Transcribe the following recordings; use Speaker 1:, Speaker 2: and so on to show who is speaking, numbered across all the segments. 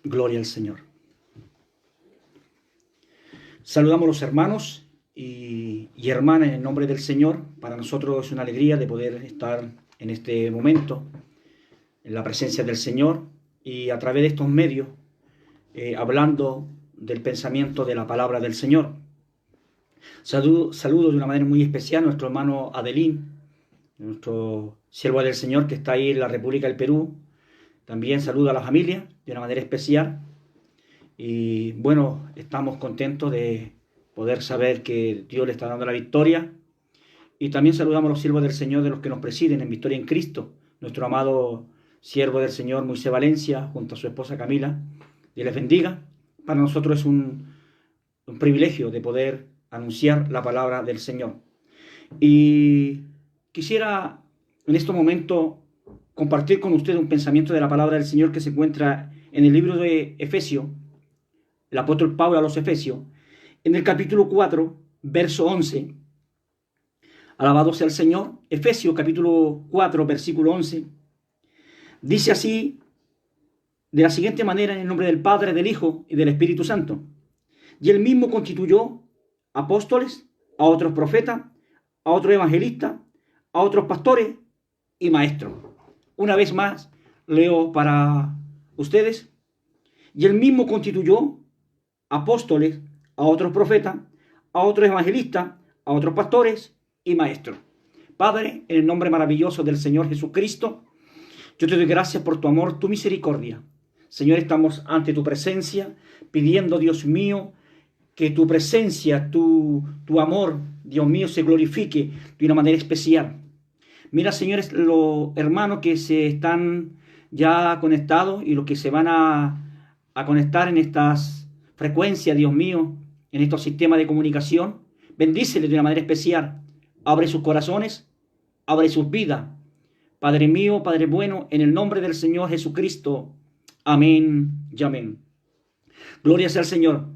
Speaker 1: Gloria al Señor. Saludamos a los hermanos y hermanas en el nombre del Señor. Para nosotros es una alegría de poder estar en este momento en la presencia del Señor y a través de estos medios hablando del pensamiento de la palabra del Señor. Saludo de una manera muy especial a nuestro hermano Adelín, nuestro siervo del Señor que está ahí en la República del Perú. También saludo a la familia de una manera especial. Y bueno, estamos contentos de poder saber que Dios le está dando la victoria. Y también saludamos a los siervos del Señor de los que nos presiden en Victoria en Cristo. Nuestro amado siervo del Señor Moisés Valencia junto a su esposa Camila. Dios les bendiga. Para nosotros es un privilegio de poder anunciar la palabra del Señor. Y quisiera en este momento compartir con ustedes un pensamiento de la palabra del Señor que se encuentra en el libro de Efesios, el apóstol Pablo a los Efesios, en el capítulo 4, verso 11. Alabado sea el Señor. Efesios capítulo 4, versículo 11. Dice así, de la siguiente manera, en el nombre del Padre, del Hijo y del Espíritu Santo. Y él mismo constituyó apóstoles, a otros profetas, a otros evangelistas, a otros pastores y maestros. Una vez más, leo para ustedes. Y él mismo constituyó apóstoles, a otros profetas, a otros evangelistas, a otros pastores y maestros. Padre, en el nombre maravilloso del Señor Jesucristo, yo te doy gracias por tu amor, tu misericordia. Señor, estamos ante tu presencia, pidiendo, Dios mío, que tu presencia, tu amor, Dios mío, se glorifique de una manera especial. Mira, señores, los hermanos que se están ya conectados y los que se van a conectar en estas frecuencias, Dios mío, en estos sistemas de comunicación, bendíceles de una manera especial. Abre sus corazones, abre sus vidas. Padre mío, Padre bueno, en el nombre del Señor Jesucristo. Amén y amén. Gloria sea al Señor.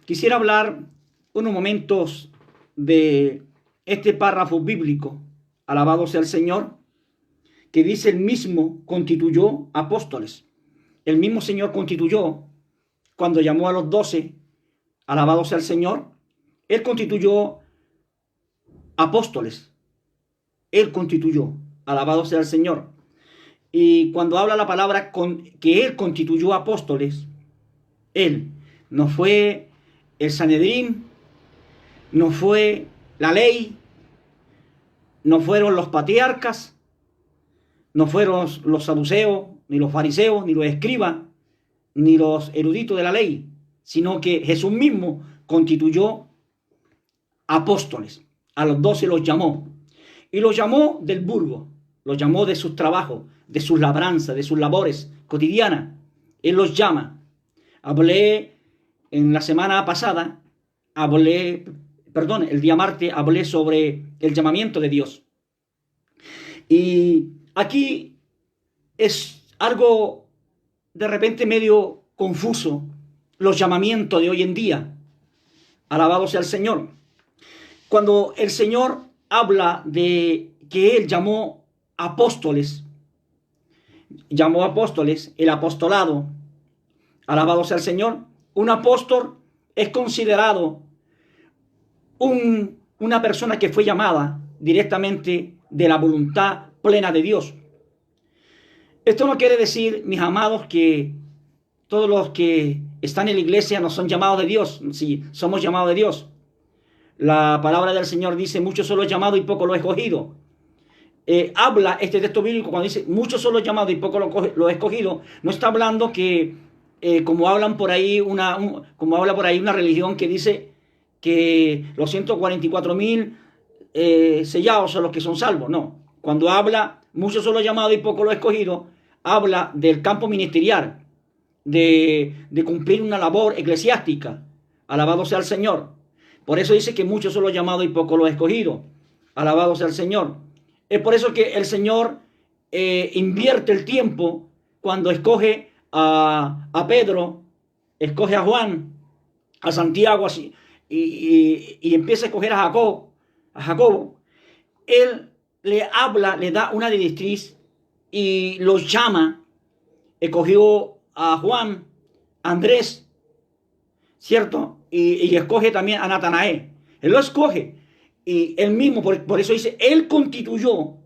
Speaker 1: Quisiera hablar unos momentos de este párrafo bíblico. Alabado sea el Señor, que dice el mismo constituyó apóstoles. El mismo Señor constituyó cuando llamó a los 12, alabado sea el Señor, Él constituyó apóstoles. Él constituyó, alabado sea el Señor. Y cuando habla la palabra que Él constituyó apóstoles, Él no fue el Sanedrín, no fue la ley, no fueron los patriarcas, no fueron los saduceos, ni los fariseos, ni los escribas, ni los eruditos de la ley, sino que Jesús mismo constituyó apóstoles. A los 12 los llamó. Y los llamó del burgo, los llamó de sus trabajos, de sus labranzas, de sus labores cotidianas. Él los llama. Hablé en la semana pasada, el día martes, hablé sobre el llamamiento de Dios. Y aquí es algo de repente medio confuso, los llamamientos de hoy en día. Alabado sea el Señor. Cuando el Señor habla de que Él llamó apóstoles, el apostolado, alabado sea el Señor. Un apóstol es considerado una persona que fue llamada directamente de la voluntad plena de Dios. Esto no quiere decir, mis amados, que todos los que están en la iglesia no son llamados de Dios. Sí, somos llamados de Dios. La palabra del Señor dice, muchos son los llamados y pocos los escogidos. Habla este texto bíblico cuando dice, muchos son los llamados y pocos los escogidos. No está hablando que, como habla por ahí una religión que dice que los 144,000 sellados son los que son salvos. No. Cuando habla, muchos son los llamados y pocos los escogidos, habla del campo ministerial, de cumplir una labor eclesiástica. Alabado sea el Señor. Por eso dice que muchos son los llamados y pocos los escogidos. Alabado sea el Señor. Es por eso que el Señor invierte el tiempo cuando escoge a Pedro, escoge a Juan, a Santiago y empieza a escoger a Jacobo. Él le habla, le da una directriz y los llama. Escogió a Juan, Andrés, ¿cierto? Y escoge también a Natanael. Él lo escoge. Y él mismo, por eso dice, él constituyó,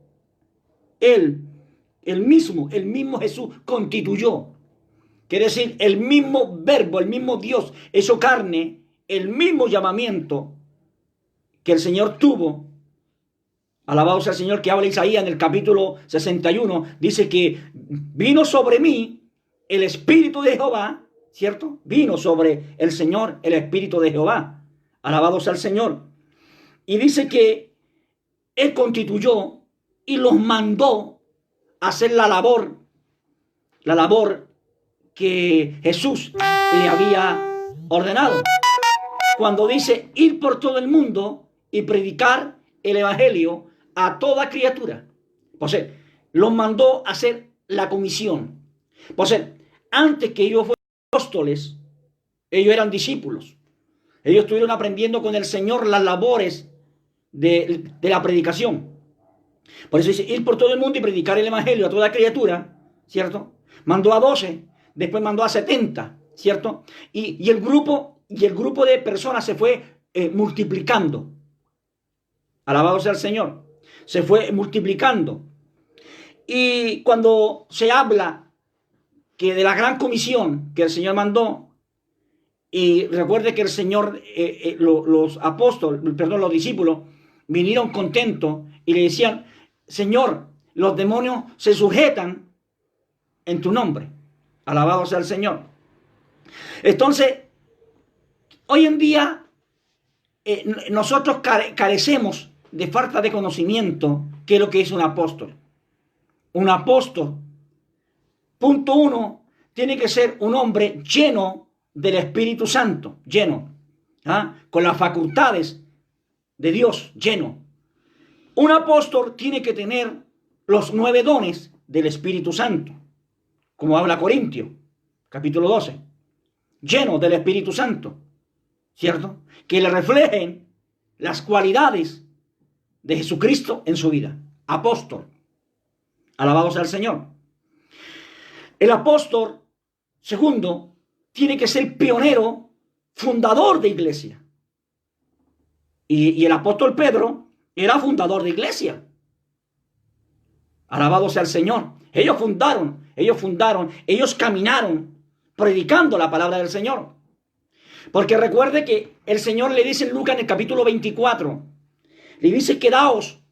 Speaker 1: él, el mismo Jesús constituyó. Quiere decir, el mismo verbo, el mismo Dios hecho carne, el mismo llamamiento que el Señor tuvo. Alabado sea el Señor, que habla Isaías en el capítulo 61. Dice que vino sobre mí el Espíritu de Jehová, ¿cierto? Vino sobre el Señor el Espíritu de Jehová. Alabado sea el Señor. Y dice que Él constituyó y los mandó a hacer la labor que Jesús le había ordenado. Cuando dice ir por todo el mundo y predicar el evangelio a toda criatura. Pues los mandó a hacer la comisión. Pues antes que ellos fueran apóstoles, ellos eran discípulos. Ellos estuvieron aprendiendo con el Señor las labores de la predicación. Por eso dice ir por todo el mundo y predicar el evangelio a toda criatura, ¿cierto? Mandó a 12, después mandó a 70, ¿cierto? Y el grupo de personas se fue multiplicando. Alabado sea el Señor. Se fue multiplicando. Y cuando se habla que de la gran comisión que el Señor mandó, y recuerde que el Señor, los apóstoles, perdón, los discípulos, vinieron contentos y le decían, Señor, los demonios se sujetan en tu nombre. Alabado sea el Señor. Entonces, hoy en día, nosotros carecemos de falta de conocimiento qué es lo que es un apóstol. Un apóstol, punto 1, tiene que ser un hombre lleno del Espíritu Santo, lleno, con las facultades de Dios, lleno. Un apóstol tiene que tener los 9 dones del Espíritu Santo, como habla Corintios, capítulo 12, lleno del Espíritu Santo, ¿cierto? Que le reflejen las cualidades de Jesucristo en su vida. Apóstol. Alabado sea el Señor. El apóstol, segundo, tiene que ser pionero, fundador de iglesia. Y el apóstol Pedro era fundador de iglesia. Alabado sea el Señor. Ellos caminaron predicando la palabra del Señor. Porque recuerde que el Señor le dice en Lucas en el capítulo 24, le dice, quedaos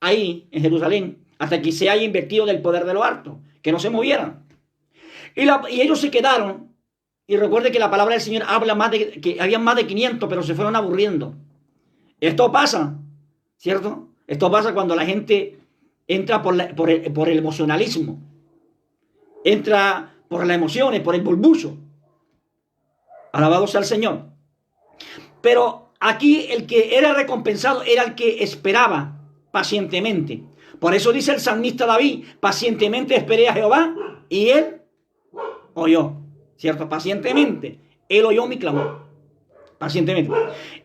Speaker 1: ahí en Jerusalén hasta que se haya invertido del poder de lo alto, que no se movieran. Y ellos se quedaron. Y recuerde que la palabra del Señor habla que habían más de 500, pero se fueron aburriendo. Esto pasa, ¿cierto? Esto pasa cuando la gente entra por el emocionalismo. Entra por las emociones, por el bulbucho. Alabado sea el Señor. Pero aquí el que era recompensado era el que esperaba pacientemente. Por eso dice el salmista David, pacientemente esperé a Jehová y él oyó, ¿cierto? Pacientemente, él oyó mi clamor. Pacientemente.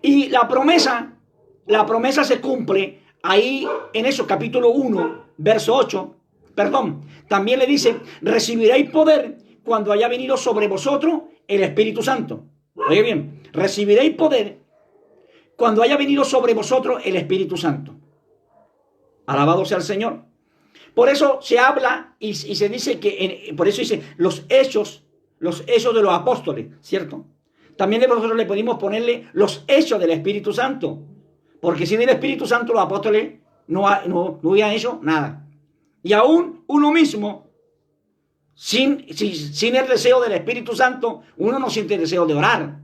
Speaker 1: Y la promesa se cumple ahí en eso, capítulo 1, verso 8. Perdón, también le dice, recibiréis poder cuando haya venido sobre vosotros el Espíritu Santo. Oye bien, recibiréis poder cuando haya venido sobre vosotros el Espíritu Santo. Alabado sea el Señor. Por eso se habla y se dice que, por eso dice los hechos de los apóstoles, ¿cierto? También nosotros le podemos ponerle los hechos del Espíritu Santo. Porque sin el Espíritu Santo los apóstoles no hubieran hecho nada. Y aún uno mismo, sin el deseo del Espíritu Santo, uno no siente el deseo de orar.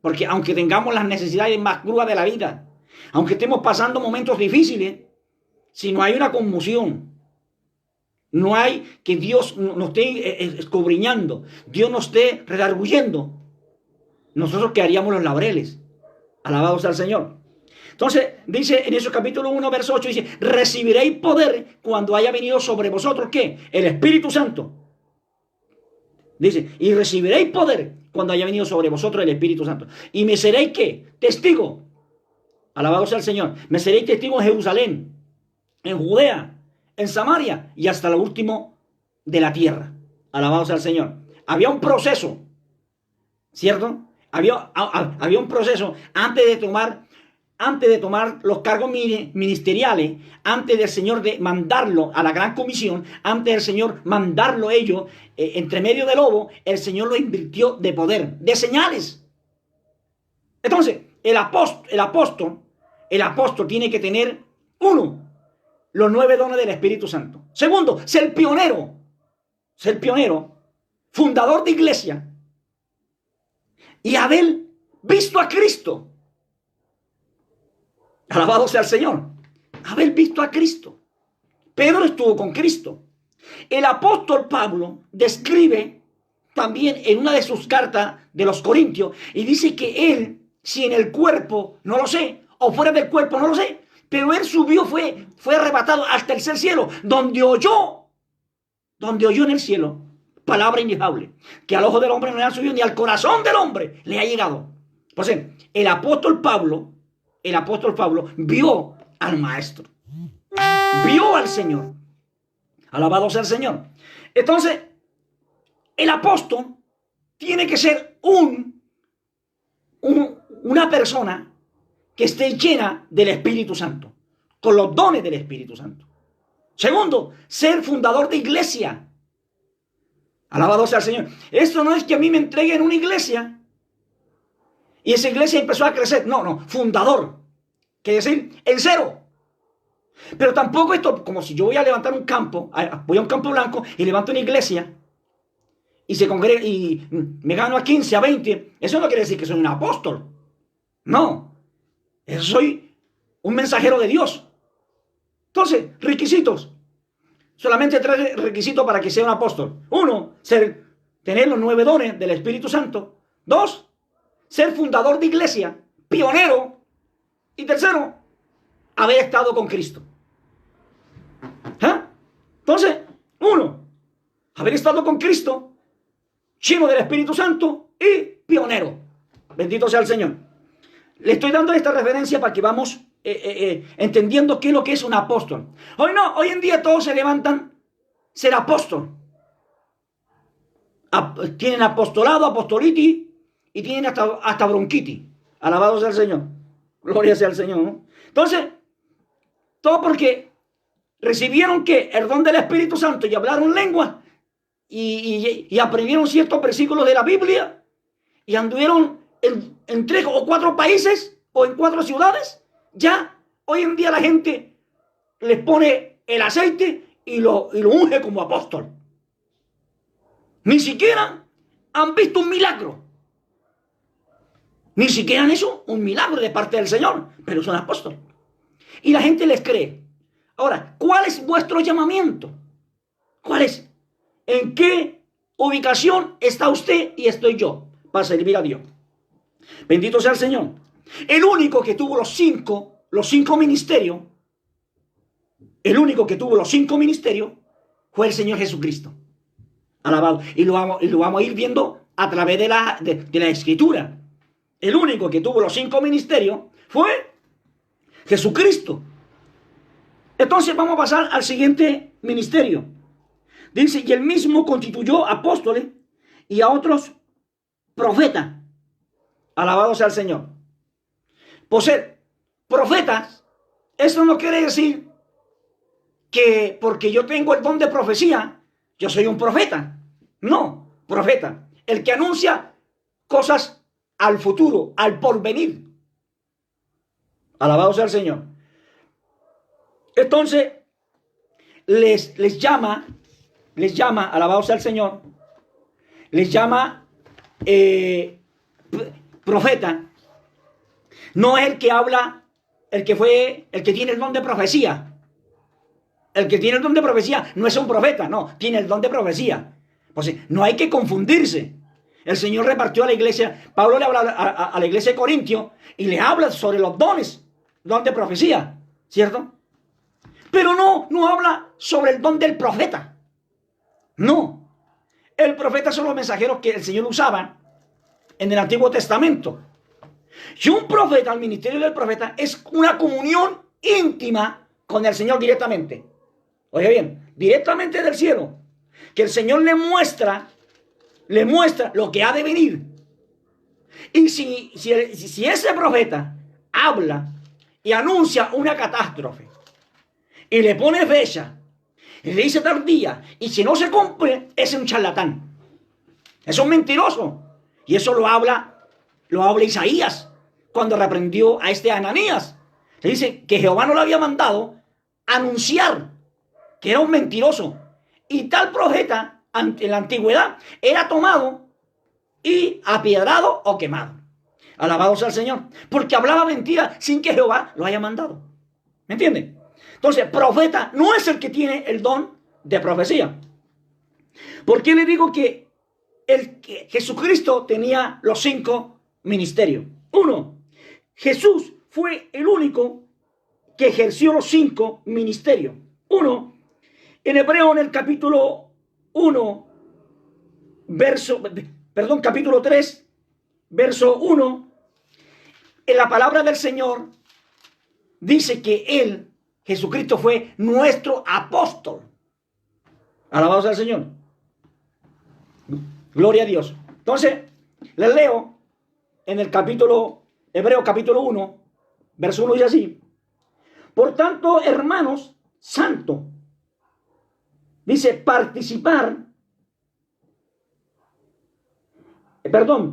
Speaker 1: Porque aunque tengamos las necesidades más crudas de la vida, aunque estemos pasando momentos difíciles, si no hay una conmoción, no hay que Dios nos esté escudriñando, Dios nos esté redarguyendo, nosotros quedaríamos los laureles. Alabado sea el Señor. Entonces, dice en ese capítulo 1, verso 8, dice, recibiréis poder cuando haya venido sobre vosotros, ¿qué? El Espíritu Santo. Dice, y recibiréis poder cuando haya venido sobre vosotros el Espíritu Santo. Y me seréis, ¿qué? Testigo. Alabado sea el Señor. Me seréis testigo en Jerusalén, en Judea, en Samaria y hasta lo último de la tierra. Alabado sea el Señor. había un proceso, ¿cierto? Había un proceso antes de tomar los cargos ministeriales, antes del Señor de mandarlo a la gran comisión, antes del Señor mandarlo ellos, entre medio de lobo, el Señor lo invirtió de poder, de señales. Entonces, el apóstol tiene que tener, uno, los 9 dones del Espíritu Santo. Segundo, ser pionero, fundador de iglesia, y haber visto a Cristo. Alabado sea el Señor. Haber visto a Cristo. Pedro estuvo con Cristo. El apóstol Pablo describe también en una de sus cartas de los Corintios y dice que él, si en el cuerpo, no lo sé, o fuera del cuerpo, no lo sé, pero él subió, fue arrebatado hasta el tercer cielo, donde oyó en el cielo palabra inefable, que al ojo del hombre no le ha subido, ni al corazón del hombre le ha llegado. Pues el apóstol Pablo vio al Maestro, vio al Señor. Alabado sea el Señor. Entonces, el apóstol tiene que ser una persona que esté llena del Espíritu Santo, con los dones del Espíritu Santo. Segundo, ser fundador de iglesia. Alabado sea el Señor. Esto no es que a mí me entreguen una iglesia y esa iglesia empezó a crecer. No, fundador. Quiere decir, en cero. Pero tampoco esto, como si yo voy a levantar un campo, voy a un campo blanco y levanto una iglesia y se congrega y me gano a 15, a 20. Eso no quiere decir que soy un apóstol. No. Eso soy un mensajero de Dios. Entonces, requisitos. Solamente 3 requisitos para que sea un apóstol. 1, tener los 9 dones del Espíritu Santo. 2, ser fundador de iglesia, pionero. Y tercero, haber estado con Cristo. Entonces, 1, haber estado con Cristo, lleno del Espíritu Santo y pionero. Bendito sea el Señor. Le estoy dando esta referencia para que vamos entendiendo qué es lo que es un apóstol. Hoy en día todos se levantan ser apóstol. Tienen apostolado, apostolitis y tienen hasta bronquitis. Alabado sea el Señor. Gloria sea al Señor, ¿no? Entonces, todo porque recibieron que el don del Espíritu Santo y hablaron lengua y aprendieron ciertos versículos de la Biblia y anduvieron en 3 o 4 países o en 4 ciudades. Ya hoy en día la gente les pone el aceite y lo unge como apóstol. Ni siquiera han visto un milagro. Ni siquiera han hecho un milagro de parte del Señor, pero son apóstoles. Y la gente les cree. Ahora, ¿cuál es vuestro llamamiento? ¿Cuál es? ¿En qué ubicación está usted y estoy yo para servir a Dios? Bendito sea el Señor. El único que tuvo los cinco ministerios, fue el Señor Jesucristo. Alabado. Y lo vamos a ir viendo a través de la Escritura. El único que tuvo los 5 ministerios fue Jesucristo. Entonces vamos a pasar al siguiente ministerio. Dice, y él mismo constituyó apóstoles y a otros profetas. Alabado sea el Señor. Por ser profetas, eso no quiere decir que porque yo tengo el don de profecía, yo soy un profeta. No, profeta. El que anuncia cosas al futuro, al porvenir. Alabado sea el Señor. Entonces, les llama, alabado sea el Señor, les llama profeta. No es el que habla, el que tiene el don de profecía. El que tiene el don de profecía no es un profeta, no, tiene el don de profecía. Pues no hay que confundirse. El Señor repartió a la iglesia, Pablo le habla a la iglesia de Corintio y le habla sobre los dones, don de profecía, ¿cierto? Pero no habla sobre el don del profeta. No. El profeta son los mensajeros que el Señor usaba en el Antiguo Testamento. Y un profeta, el ministerio del profeta, es una comunión íntima con el Señor directamente. Oiga bien, directamente del cielo. Que el Señor le muestra le muestra lo que ha de venir. Y si ese profeta habla y anuncia una catástrofe y le pone fecha y le dice tal día, y si no se cumple, es un charlatán, es un mentiroso. Y eso lo habla Isaías cuando reprendió a este Ananías. Se dice que Jehová no le había mandado anunciar que era un mentiroso. Y tal profeta en la antigüedad era tomado y apiedrado o quemado. Alabado sea el Señor, porque hablaba mentira sin que Jehová lo haya mandado. ¿Me entienden? Entonces, profeta no es el que tiene el don de profecía. ¿Por qué le digo que Jesucristo tenía los 5 ministerios? 1. Jesús fue el único que ejerció los 5 ministerios. 1. En Hebreo, en el capítulo 1, capítulo 3, verso 1, en la palabra del Señor dice que Él, Jesucristo, fue nuestro apóstol. Alabado sea el Señor. Gloria a Dios. Entonces, les leo en el capítulo, Hebreo capítulo 1, verso 1 dice así: por tanto, hermanos santos, dice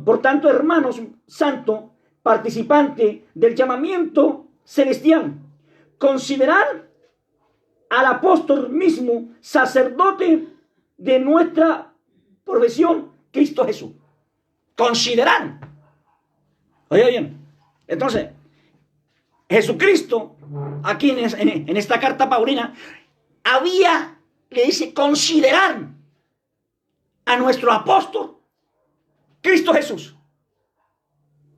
Speaker 1: por tanto, hermanos santos, participante del llamamiento celestial, considerar al apóstol mismo sacerdote de nuestra profesión, Cristo Jesús. Considerar. Oye bien. Entonces, Jesucristo, aquí en esta carta paulina, le dice considerar a nuestro apóstol, Cristo Jesús.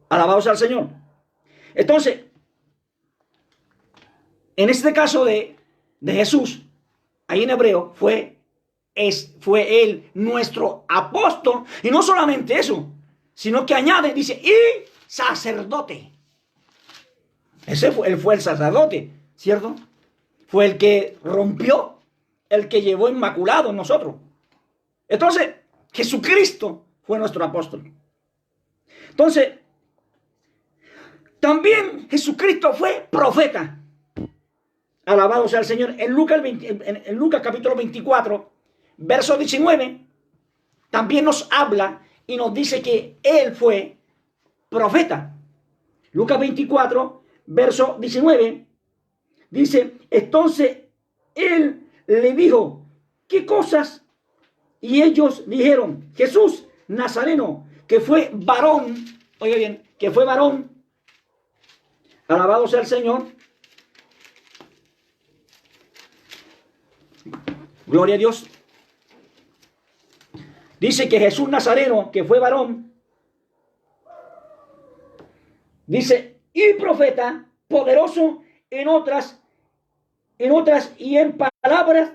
Speaker 1: Alabado sea el Señor. Entonces, en este caso de Jesús, ahí en hebreo, fue él nuestro apóstol. Y no solamente eso, sino que añade, dice, y sacerdote. Él fue el sacerdote, ¿cierto? Fue el que rompió, el que llevó inmaculado en nosotros. Entonces, Jesucristo fue nuestro apóstol. Entonces, también Jesucristo fue profeta. Alabado sea el Señor. En Lucas capítulo 24, verso 19, también nos habla y nos dice que Él fue profeta. Lucas 24, verso 19, dice, entonces Él le dijo, ¿qué cosas? Y ellos dijeron, Jesús Nazareno, que fue varón, oiga bien, que fue varón, alabado sea el Señor, gloria a Dios. Dice que Jesús Nazareno, que fue varón, dice, y profeta, poderoso en otras y en palabras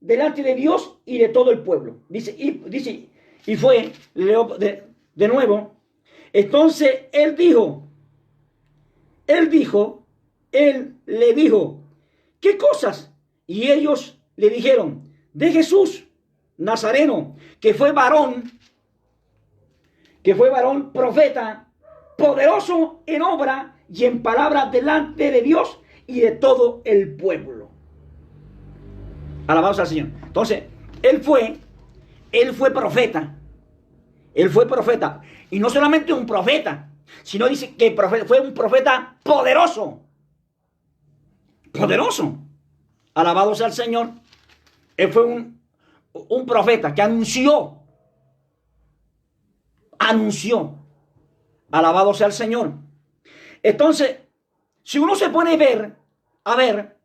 Speaker 1: delante de Dios y de todo el pueblo. Y fue, leo de nuevo, entonces él le dijo, ¿qué cosas? Y ellos le dijeron, de Jesús Nazareno, que fue varón, profeta, poderoso en obra y en palabra delante de Dios y de todo el pueblo. Alabados al Señor. Entonces, él fue profeta. Él fue profeta. Y no solamente un profeta, sino dice que fue un profeta poderoso. Poderoso. Alabado sea el Señor. Él fue un profeta que anunció. Alabado sea el Señor. Entonces, si uno se pone a ver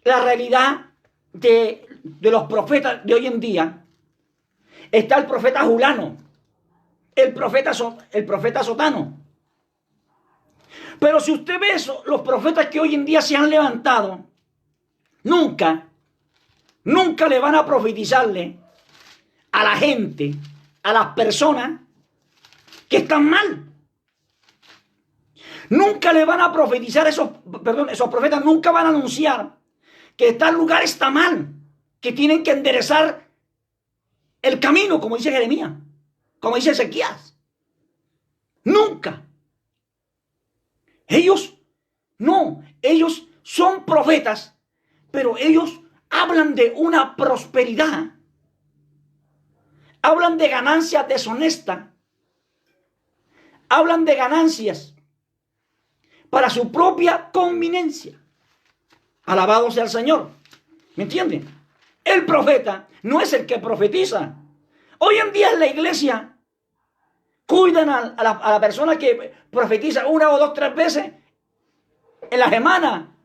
Speaker 1: la realidad de los profetas de hoy en día, está el profeta Julano, el profeta Sotano. Pero si usted ve eso, los profetas que hoy en día se han levantado, nunca le van a profetizarle a la gente, a las personas que están mal. Nunca le van a profetizar esos profetas nunca van a anunciar que tal lugar está mal, que tienen que enderezar el camino, como dice Jeremías, como dice Ezequías. Nunca. Ellos no, ellos son profetas, pero ellos hablan de una prosperidad. Hablan de ganancias deshonestas. Hablan de ganancias para su propia conveniencia. Alabado sea el Señor. ¿Me entienden? El profeta no es el que profetiza. Hoy en día en la iglesia cuidan a la persona que profetiza 1 o 2, 3 veces en la semana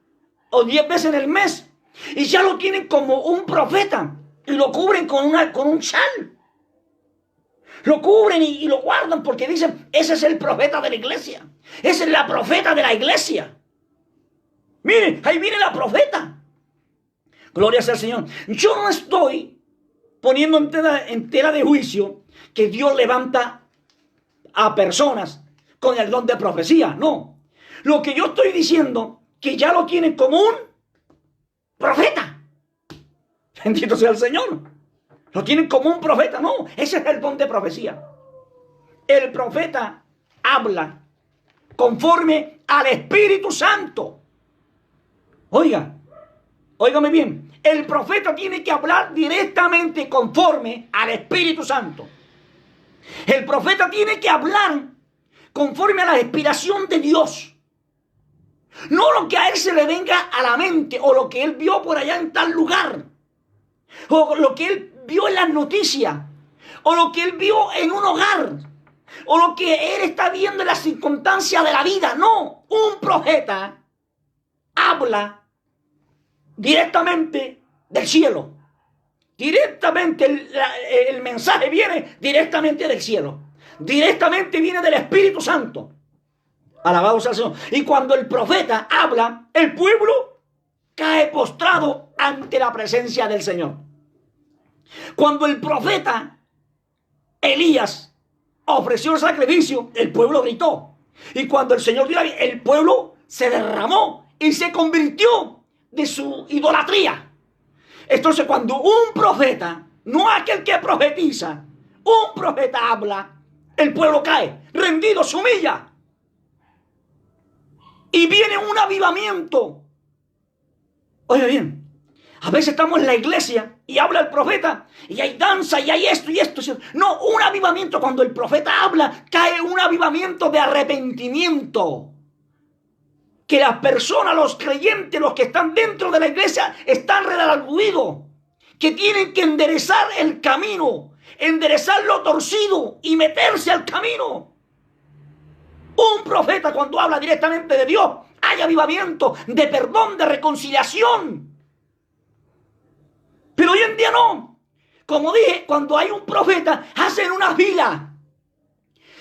Speaker 1: o 10 veces en el mes. Y ya lo tienen como un profeta y lo cubren con un chal. Lo cubren y lo guardan porque dicen, ese es el profeta de la iglesia. Esa es la profeta de la iglesia. Miren, ahí viene la profeta. Gloria sea al Señor. Yo no estoy poniendo en tela de juicio que Dios levanta a personas con el don de profecía. No. Lo que yo estoy diciendo, que ya lo tienen como un profeta. Bendito sea el Señor. Lo tienen como un profeta. No, ese es el don de profecía. El profeta habla conforme al Espíritu Santo. Óigame bien. El profeta tiene que hablar directamente conforme al Espíritu Santo. El profeta tiene que hablar conforme a la inspiración de Dios. No lo que a él se le venga a la mente o lo que él vio por allá en tal lugar. O lo que él vio en las noticias. O lo que él vio en un hogar. O lo que él está viendo en las circunstancias de la vida. No, un profeta habla directamente del cielo. Directamente el mensaje viene directamente del cielo. Directamente viene del Espíritu Santo. Alabado sea el Señor. Y cuando el profeta habla, el pueblo cae postrado ante la presencia del Señor. Cuando el profeta Elías ofreció el sacrificio, el pueblo gritó. Y cuando el Señor dio el pueblo se derramó y se convirtió de su idolatría. Entonces, cuando un profeta, no aquel que profetiza, un profeta habla, el pueblo cae, rendido, se humilla. Y viene un avivamiento. Oye bien, a veces estamos en la iglesia y habla el profeta y hay danza y hay esto y esto. No, un avivamiento, cuando el profeta habla, cae un avivamiento de arrepentimiento. Que las personas, los creyentes, los que están dentro de la iglesia, están redarguidos. Que tienen que enderezar el camino, enderezar lo torcido y meterse al camino. Un profeta, cuando habla directamente de Dios, hay avivamiento, de perdón, de reconciliación. Pero hoy en día no. Como dije, cuando hay un profeta, hacen una fila.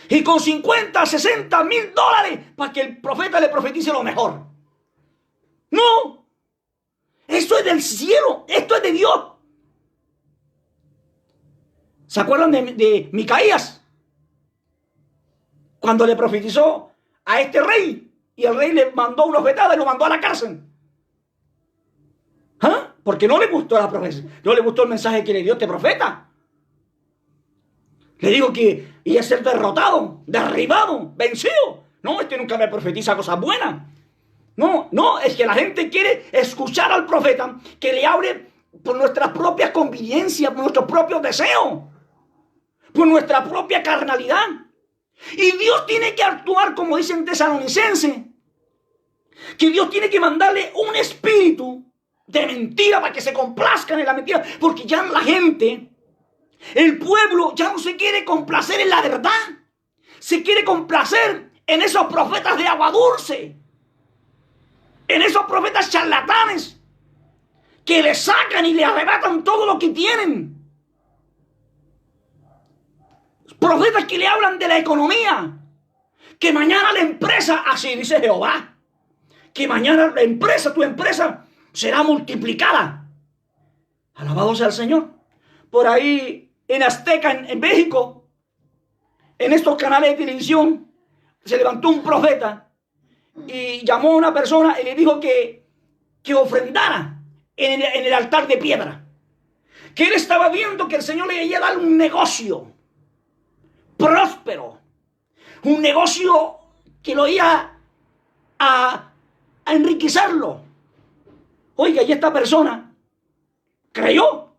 Speaker 1: Y con 50, 60 mil dólares para que el profeta le profetice lo mejor. No. Esto es del cielo. Esto es de Dios. ¿Se acuerdan de Micaías? Cuando le profetizó a este rey. Y el rey le mandó una bofetada y lo mandó a la cárcel. ¿Ah? Porque no le gustó la profecía. No le gustó el mensaje que le dio este profeta. Le digo que iba a ser derrotado, derribado, vencido. No, este nunca me profetiza cosas buenas. No, es que la gente quiere escuchar al profeta que le hable por nuestras propias conveniencias, por nuestros propios deseos, por nuestra propia carnalidad. Y Dios tiene que actuar, como dice en Tesalonicenses, que Dios tiene que mandarle un espíritu de mentira para que se complazcan en la mentira, porque ya la gente, el pueblo ya no se quiere complacer en la verdad, se quiere complacer en esos profetas de agua dulce, en esos profetas charlatanes que le sacan y le arrebatan todo lo que tienen. Profetas que le hablan de la economía, que mañana la empresa, así dice Jehová, que mañana la empresa, tu empresa, será multiplicada. Alabado sea el Señor. Por ahí en Azteca, en México, en estos canales de televisión, se levantó un profeta y llamó a una persona y le dijo que ofrendara en el altar de piedra. que él estaba viendo que el Señor le iba a dar un negocio próspero, un negocio que lo iba a enriquecerlo. Oiga, y esta persona creyó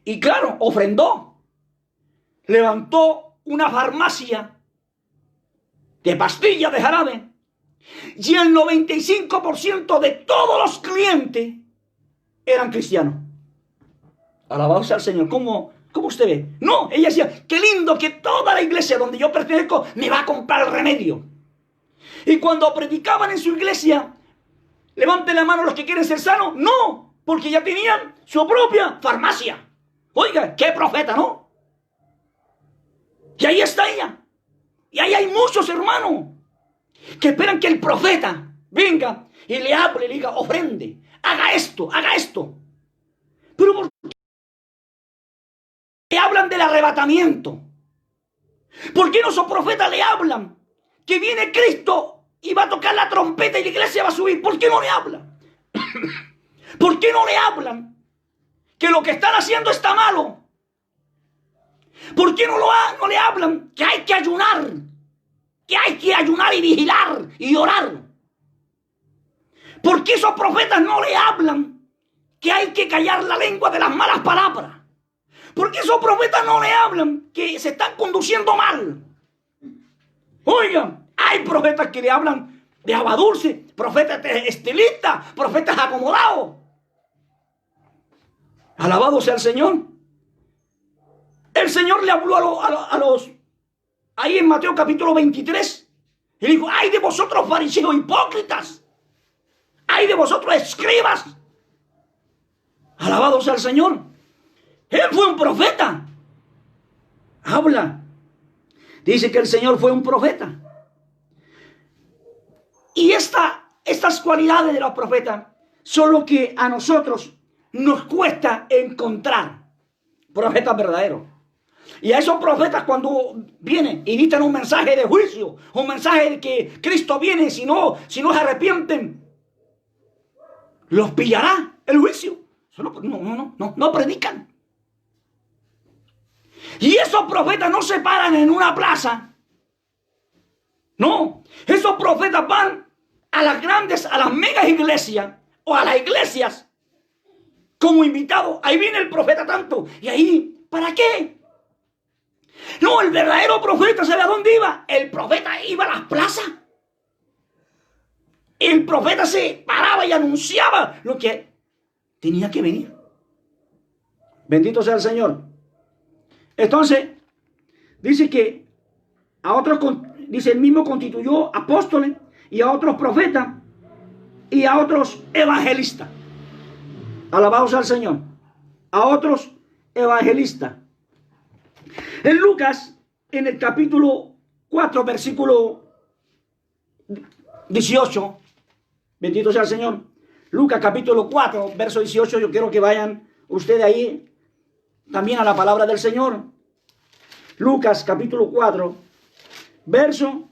Speaker 1: y claro, ofrendó, levantó una farmacia de pastillas de jarabe y el 95% de todos los clientes eran cristianos. Alabado sea el Señor. ¿Cómo usted ve? No, ella decía, qué lindo que toda la iglesia donde yo pertenezco me va a comprar el remedio. Y cuando predicaban en su iglesia, levanten la mano los que quieren ser sanos. No, porque ya tenían su propia farmacia. Oiga, qué profeta, ¿no? Y ahí está ella. Y ahí hay muchos hermanos que esperan que el profeta venga y le hable y le diga, ofrende, haga esto, haga esto. Pero ¿por qué le hablan del arrebatamiento? ¿Por qué no esos profetas le hablan que viene Cristo y va a tocar la trompeta y la iglesia va a subir? ¿Por qué no le hablan? ¿Por qué no le hablan que lo que están haciendo está malo? ¿Por qué no le hablan que hay que ayunar? Que hay que ayunar y vigilar y orar. ¿Por qué esos profetas no le hablan que hay que callar la lengua de las malas palabras? ¿Por qué esos profetas no le hablan que se están conduciendo mal? Oigan, hay profetas que le hablan de agua dulce, profetas estilistas, profetas acomodados. Alabado sea el Señor. El Señor le habló a los ahí en Mateo capítulo 23, y dijo, ay de vosotros fariseos hipócritas, ay de vosotros escribas. Alabado sea el Señor. Él fue un profeta. Habla. Dice que el Señor fue un profeta. Y estas cualidades de los profetas son lo que a nosotros nos cuesta encontrar. Profetas verdaderos. Y a esos profetas cuando vienen y dictan un mensaje de juicio, un mensaje de que Cristo viene, si no se arrepienten, los pillará el juicio. No predican. Y esos profetas no se paran en una plaza. No, esos profetas van a las grandes, a las megas iglesias o a las iglesias como invitados. Ahí viene el profeta tanto. Y ahí, ¿para qué? No, el verdadero profeta, ¿sabe a dónde iba? El profeta iba a las plazas. El profeta se paraba y anunciaba lo que tenía que venir. Bendito sea el Señor. Entonces, dice que a otros, dice el mismo constituyó apóstoles y a otros profetas y a otros evangelistas. Alabado sea el Señor. A otros evangelistas. En Lucas, en el capítulo 4, versículo 18, bendito sea el Señor. Lucas capítulo 4, verso 18, yo quiero que vayan ustedes ahí también a la palabra del Señor. Lucas capítulo 4, verso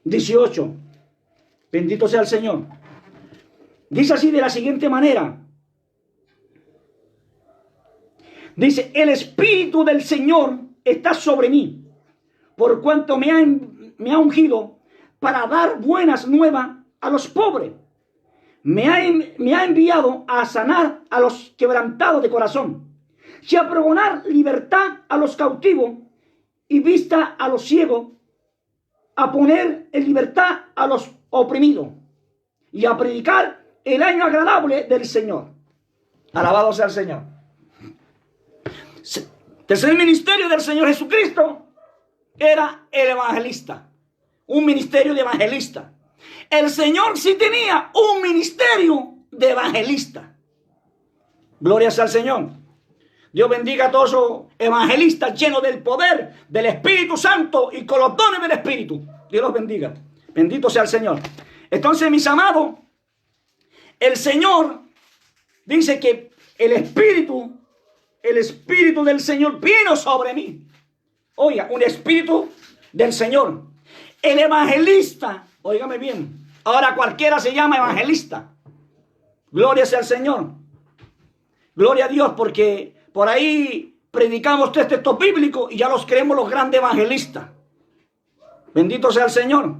Speaker 1: 18. Bendito sea el Señor. Dice así de la siguiente manera. Dice, el Espíritu del Señor está sobre mí, por cuanto me ha ungido para dar buenas nuevas a los pobres. Me ha enviado a sanar a los quebrantados de corazón y a pregonar libertad a los cautivos y vista a los ciegos, a poner en libertad a los oprimidos y a predicar el año agradable del Señor. Alabado sea el Señor. Tercer ministerio del Señor Jesucristo era el evangelista. Un ministerio de evangelista. El Señor sí tenía un ministerio de evangelista. Gloria sea al Señor. Dios bendiga a todos esos evangelistas llenos del poder del Espíritu Santo y con los dones del Espíritu. Dios los bendiga. Bendito sea el Señor. Entonces, mis amados, el Señor dice que el Espíritu del Señor vino sobre mí. Oiga, un Espíritu del Señor. El evangelista, óigame bien, ahora cualquiera se llama evangelista. Gloria sea al Señor. Gloria a Dios, porque por ahí predicamos tres textos bíblicos y ya los creemos los grandes evangelistas. Bendito sea el Señor.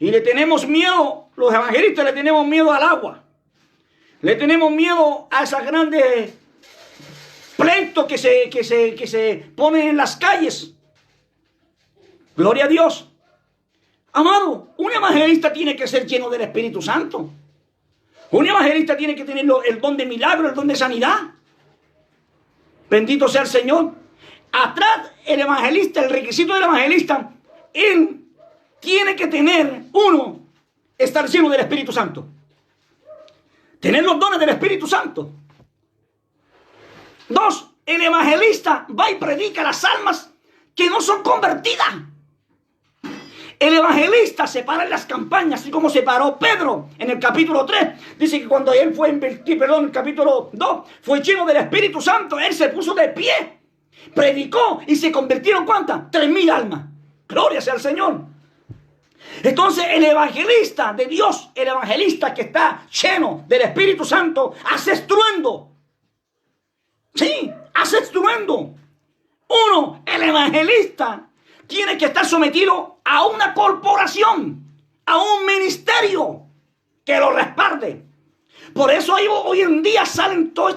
Speaker 1: Y le tenemos miedo, los evangelistas le tenemos miedo al agua. Le tenemos miedo a esas grandes pleitos que se ponen en las calles. Gloria a Dios. Amado, un evangelista tiene que ser lleno del Espíritu Santo. Un evangelista tiene que tener el don de milagro, el don de sanidad. Bendito sea el Señor. Atrás el evangelista, el requisito del evangelista, él tiene que tener, uno, estar lleno del Espíritu Santo. Tener los dones del Espíritu Santo. Dos, el evangelista va y predica las almas que no son convertidas. El evangelista se para en las campañas, así como se paró Pedro en el capítulo 3. Dice que cuando él fue en el capítulo 2, fue lleno del Espíritu Santo, él se puso de pie, predicó y se convirtieron, ¿cuántas? 3,000 almas. Gloria sea al Señor. Entonces el evangelista de Dios, el evangelista que está lleno del Espíritu Santo, hace estruendo. Sí, hace estruendo. Uno, el evangelista tiene que estar sometido a una corporación, a un ministerio que lo respalde. Por eso hoy en día salen todos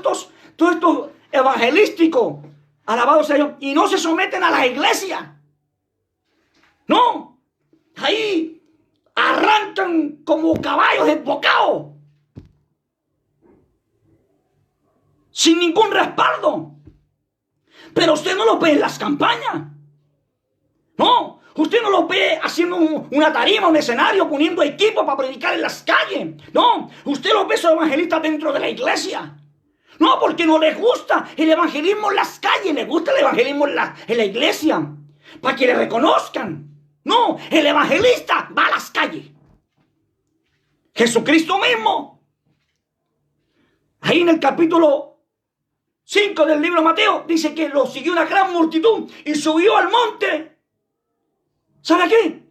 Speaker 1: estos evangelísticos, alabado sea Dios, y no se someten a la iglesia. No, ahí arrancan como caballos desbocados, sin ningún respaldo. Pero usted no lo ve en las campañas. No, usted no lo ve haciendo una tarima, un escenario, poniendo equipo para predicar en las calles. No, usted lo ve esos evangelistas dentro de la iglesia. No, porque no les gusta el evangelismo en las calles, les gusta el evangelismo en la iglesia, para que le reconozcan. No, el evangelista va a las calles. Jesucristo mismo, ahí en el capítulo 5 del libro de Mateo, dice que lo siguió una gran multitud y subió al monte. ¿Sabe qué?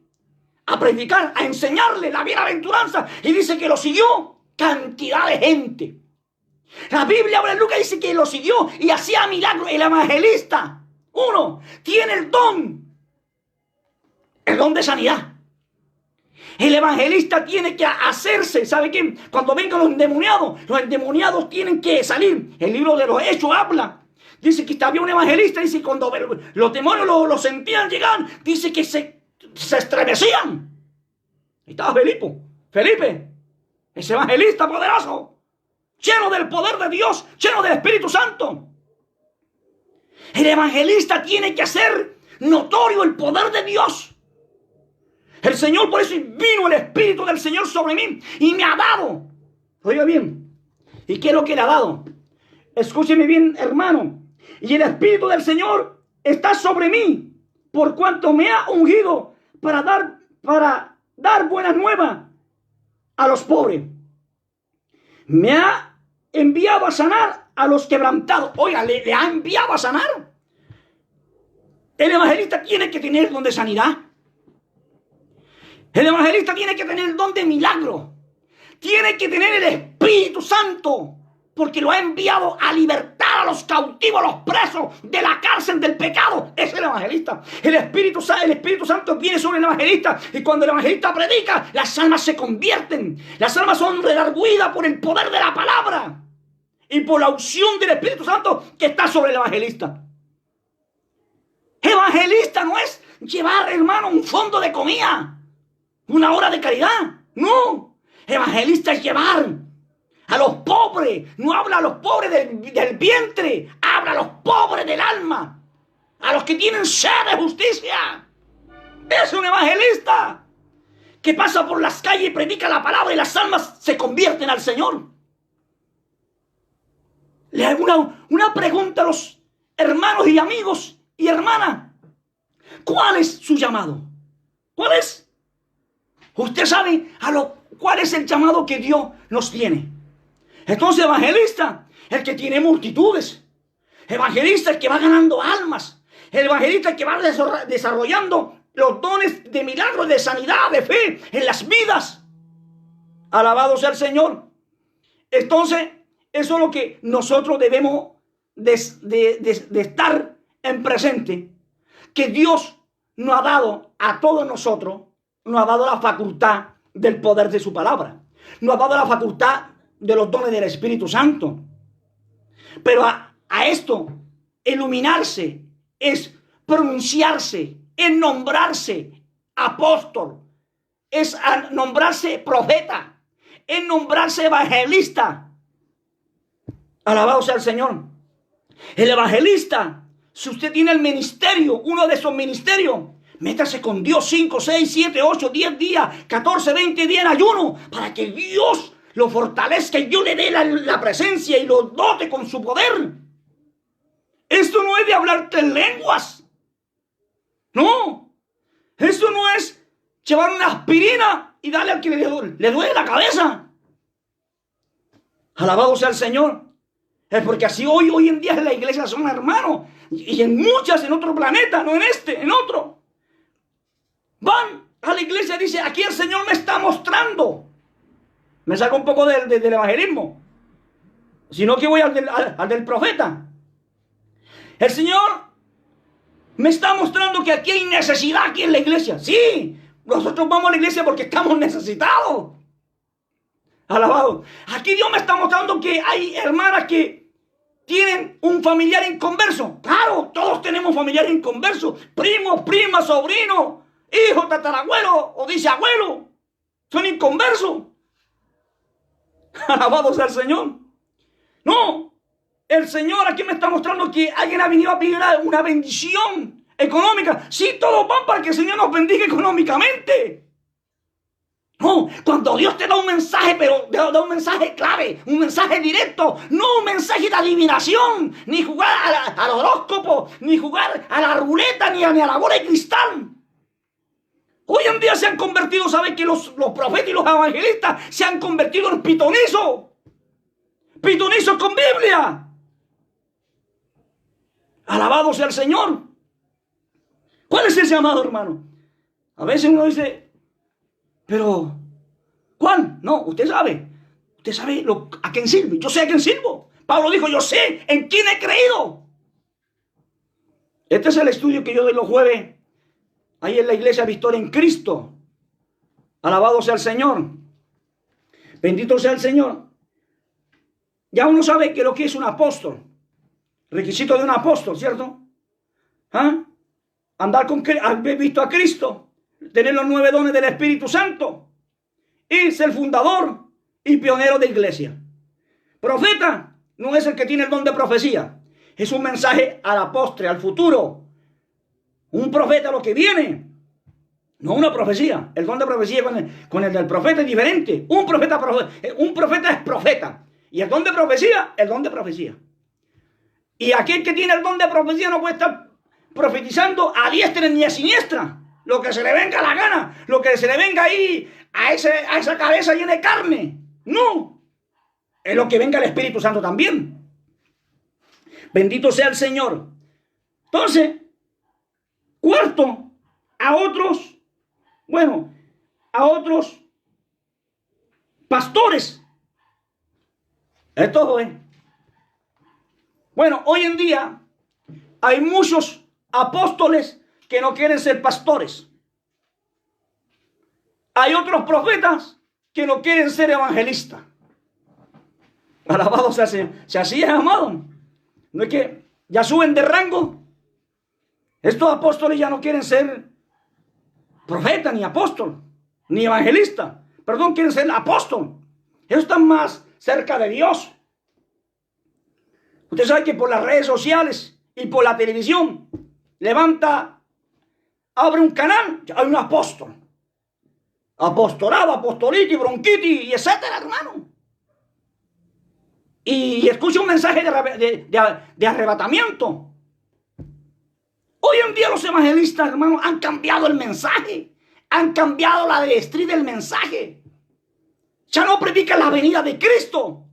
Speaker 1: A predicar, a enseñarle la bienaventuranza. Y dice que lo siguió cantidad de gente. La Biblia ahora en Lucas dice que lo siguió y hacía milagros. El evangelista, uno, tiene el don de sanidad. El evangelista tiene que hacerse, ¿sabe qué? Cuando vengan los endemoniados tienen que salir. El libro de los Hechos habla. Dice que había un evangelista, dice que cuando los demonios lo sentían llegar, dice que se estremecían. Ahí estaba Felipe, ese evangelista poderoso, lleno del poder de Dios, lleno del Espíritu Santo. El evangelista tiene que hacer notorio el poder de Dios. El Señor, por eso vino el Espíritu del Señor sobre mí y me ha dado. Oiga bien, ¿y qué es lo que le ha dado? Escúcheme bien, hermano. Y el Espíritu del Señor está sobre mí, por cuanto me ha ungido para dar buenas nuevas a los pobres. Me ha enviado a sanar a los quebrantados. Oiga, le ha enviado a sanar. El evangelista tiene que tener el don de sanidad. El evangelista tiene que tener el don de milagro. Tiene que tener el Espíritu Santo, porque lo ha enviado a libertar a los cautivos, a los presos de la cárcel del pecado. Es el evangelista. El Espíritu Santo viene sobre el evangelista, y cuando el evangelista predica, las almas se convierten. Las almas son redarguidas por el poder de la palabra y por la unción del Espíritu Santo que está sobre el evangelista. Evangelista no es llevar, hermano, un fondo de comida, una hora de caridad. No. Evangelista es llevar a los pobres. No habla a los pobres del vientre, habla a los pobres del alma, a los que tienen sed de justicia. Es un evangelista que pasa por las calles y predica la palabra y las almas se convierten al Señor. Le hago una pregunta a los hermanos y amigos y hermanas. ¿Cuál es su llamado? ¿Cuál es? Usted sabe cuál es el llamado que Dios nos tiene. Entonces, evangelista, el que tiene multitudes. Evangelista, el que va ganando almas. El evangelista, el que va desarrollando los dones de milagros, de sanidad, de fe en las vidas. Alabado sea el Señor. Entonces, Eso es lo que nosotros debemos de estar en presente. Que Dios nos ha dado a todos nosotros, nos ha dado la facultad del poder de su palabra. Nos ha dado la facultad de los dones del Espíritu Santo. Pero a esto, iluminarse, es pronunciarse, es nombrarse apóstol, es nombrarse profeta, es nombrarse evangelista. Alabado sea el Señor. El evangelista, si usted tiene el ministerio, uno de esos ministerios, métase con Dios 5, 6, 7, 8, 10 días, 14, 20 días en ayuno, para que Dios lo fortalezca y Dios le dé la presencia y lo dote con su poder. Esto no es de hablarte en lenguas. No. Esto no es llevar una aspirina y darle al que le duele la cabeza. Alabado sea el Señor. Es porque así hoy en día en la iglesia son hermanos. Y en muchas, en otro planeta, no en este, en otro. Van a la iglesia y dicen, aquí el Señor me está mostrando. Me saco un poco del evangelismo. Sino que voy al del profeta. El Señor me está mostrando que aquí hay necesidad aquí en la iglesia. Sí, nosotros vamos a la iglesia porque estamos necesitados. Alabado. Aquí Dios me está mostrando que hay hermanas que tienen un familiar inconverso. Claro, todos tenemos familiares inconversos. Primos, primas, sobrinos, hijos, tatarabuelos o dice abuelo. Son inconversos. Alabado sea el Señor. No, el Señor aquí me está mostrando que alguien ha venido a pedir una bendición económica. Sí, todos van para que el Señor nos bendiga económicamente. No, cuando Dios te da un mensaje, pero da un mensaje clave, un mensaje directo, no un mensaje de adivinación, ni jugar al horóscopo, ni jugar a la ruleta, ni a la bola de cristal. Hoy en día se han convertido, ¿sabes? Que los profetas y los evangelistas se han convertido en pitonizos. Pitonizos con Biblia. Alabado sea el Señor. ¿Cuál es ese amado, hermano? A veces uno dice, pero, ¿cuál? No, usted sabe. Usted sabe a quién sirve. Yo sé a quién sirvo. Pablo dijo, yo sé en quién he creído. Este es el estudio que yo doy los jueves ahí en la iglesia Victoria en Cristo. Alabado sea el Señor. Bendito sea el Señor. Ya uno sabe que lo que es un apóstol. Requisito de un apóstol, ¿cierto? ¿Ah? Haber visto a Cristo. Tener los 9 dones del Espíritu Santo. Y ser fundador y pionero de iglesia. Profeta no es el que tiene el don de profecía. Es un mensaje a la postre, al futuro. Un profeta lo que viene. No una profecía. El don de profecía con el del profeta es diferente. Un profeta es profeta. Y el don de profecía, el don de profecía. Y aquel que tiene el don de profecía no puede estar profetizando a diestra ni a siniestra. Lo que se le venga a la gana. Lo que se le venga ahí a esa cabeza llena de carne. No. Es lo que venga el Espíritu Santo también. Bendito sea el Señor. Entonces, cuarto, a otros pastores. Esto es. Bueno, hoy en día hay muchos apóstoles que no quieren ser pastores. Hay otros profetas que no quieren ser evangelistas. Alabado sea el Señor. Si así es, amado. No es que ya suben de rango. Estos apóstoles ya no quieren ser profeta, ni apóstol, ni evangelista. Perdón, quieren ser apóstol. Ellos están más cerca de Dios. Usted sabe que por las redes sociales y por la televisión abre un canal, hay un apóstol. Apostolado, apostolitis, bronquitis, y etcétera, hermano. Y escucha un mensaje de arrebatamiento. Hoy en día los evangelistas, hermanos, han cambiado el mensaje. Han cambiado la directriz del mensaje. Ya no predican la venida de Cristo.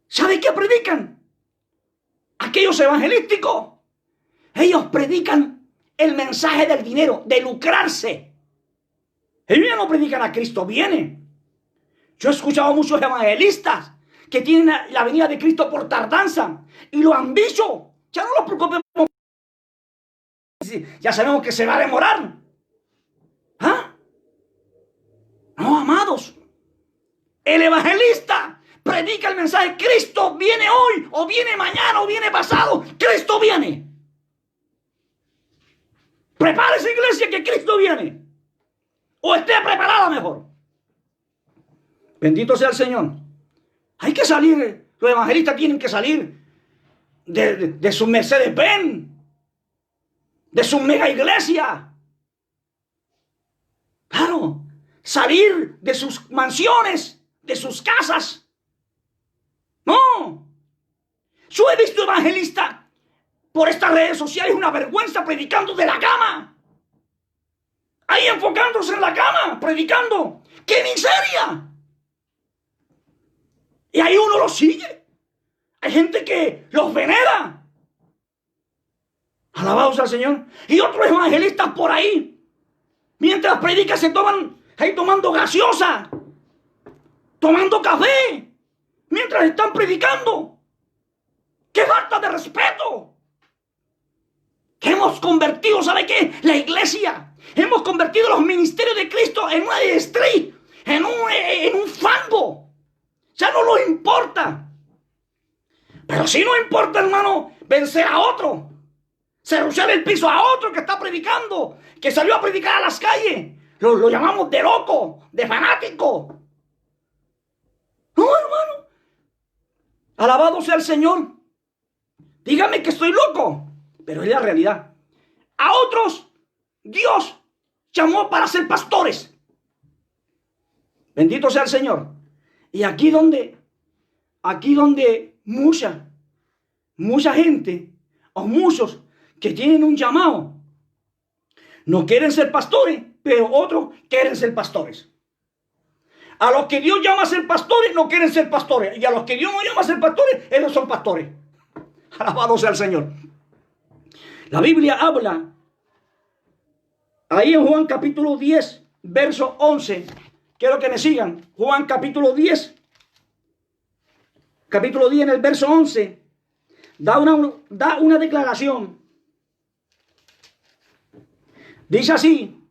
Speaker 1: ¿Sabe qué predican? Aquellos evangelísticos. Ellos predican el mensaje del dinero, de lucrarse. Ellos ya no predican a Cristo viene. Yo he escuchado a muchos evangelistas que tienen la venida de Cristo por tardanza y lo han dicho. Ya no nos preocupemos. Ya sabemos que se va a demorar. ¿Ah? No, amados. El evangelista predica el mensaje. Cristo viene hoy, o viene mañana, o viene pasado. Cristo viene. Prepárese, iglesia, que Cristo viene. O esté preparada mejor. Bendito sea el Señor. Hay que salir. Los evangelistas tienen que salir de su Mercedes-Benz, de su mega iglesia. Claro, salir de sus mansiones, de sus casas. No. Yo he visto evangelistas por estas redes sociales, una vergüenza, predicando de la cama. Ahí enfocándose en la cama, predicando. ¡Qué miseria! Y ahí uno los sigue. Hay gente que los venera. Alabados al Señor. Y otros evangelistas por ahí, mientras predican, se toman ahí tomando gaseosa, tomando café, mientras están predicando. ¡Qué falta de respeto! Que hemos convertido, ¿sabe qué? La iglesia. Hemos convertido los ministerios de Cristo en una street, en un fango. Ya no nos importa. Pero sí nos importa, hermano, vencer a otro. Cerruchar el piso a otro que está predicando, que salió a predicar a las calles. Lo llamamos de loco, de fanático. No, hermano. Alabado sea el Señor. Dígame que estoy loco, pero es la realidad. A otros Dios llamó para ser pastores. Bendito sea el Señor. Y aquí donde mucha gente o muchos que tienen un llamado no quieren ser pastores, pero otros quieren ser pastores. A los que Dios llama a ser pastores no quieren ser pastores, y a los que Dios no llama a ser pastores, ellos son pastores. Alabado sea el Señor. La Biblia habla ahí en Juan capítulo 10, verso 11. Quiero que me sigan. Juan capítulo 10. Capítulo 10 en el verso 11. Da una declaración. Dice así: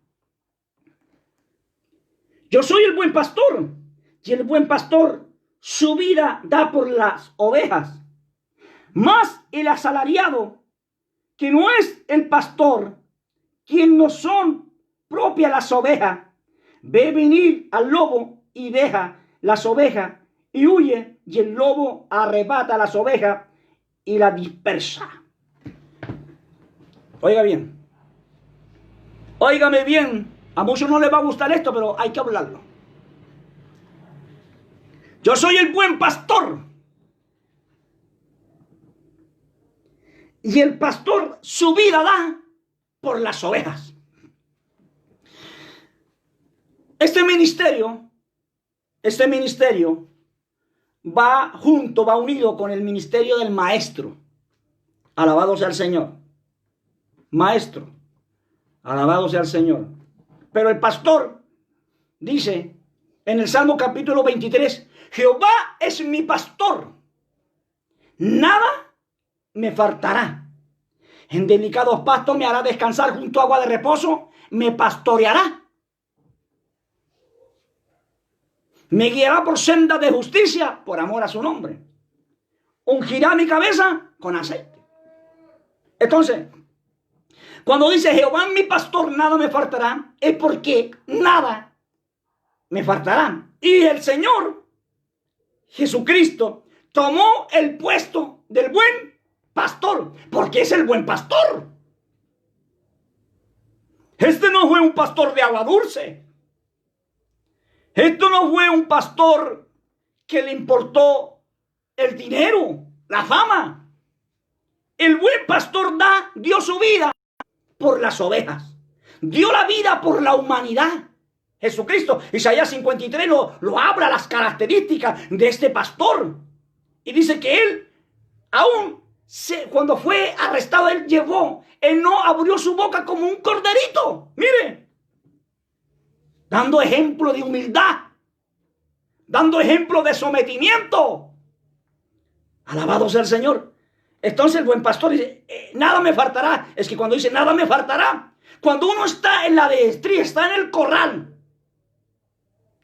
Speaker 1: yo soy el buen pastor, y el buen pastor su vida da por las ovejas. Mas el asalariado, que no es el pastor, quien no son propias las ovejas, ve venir al lobo y deja las ovejas y huye, y el lobo arrebata las ovejas y las dispersa. Oiga bien. Óigame bien. A muchos no les va a gustar esto, pero hay que hablarlo. Yo soy el buen pastor. Y el pastor su vida da por las ovejas. Este ministerio va unido con el ministerio del maestro. Alabado sea el Señor. Maestro. Alabado sea el Señor. Pero el pastor dice en el Salmo capítulo 23, Jehová es mi pastor, nada me faltará. En delicados pastos me hará descansar, junto a agua de reposo me pastoreará. Me guiará por senda de justicia por amor a su nombre. Ungirá mi cabeza con aceite. Entonces, cuando dice Jehová mi pastor, nada me faltará, es porque nada me faltará. Y el Señor Jesucristo tomó el puesto del buen pastor, porque es el buen pastor. Este no fue un pastor de agua dulce. Esto no fue un pastor que le importó el dinero, la fama. El buen pastor dio su vida por las ovejas. Dio la vida por la humanidad. Jesucristo, Isaías 53 lo habla, las características de este pastor. Y dice que él, cuando fue arrestado, él no abrió su boca como un corderito. Mire, dando ejemplo de humildad, dando ejemplo de sometimiento. Alabado sea el Señor. Entonces el buen pastor dice, nada me faltará. Es que cuando dice nada me faltará, cuando uno está en la destría, está en el corral,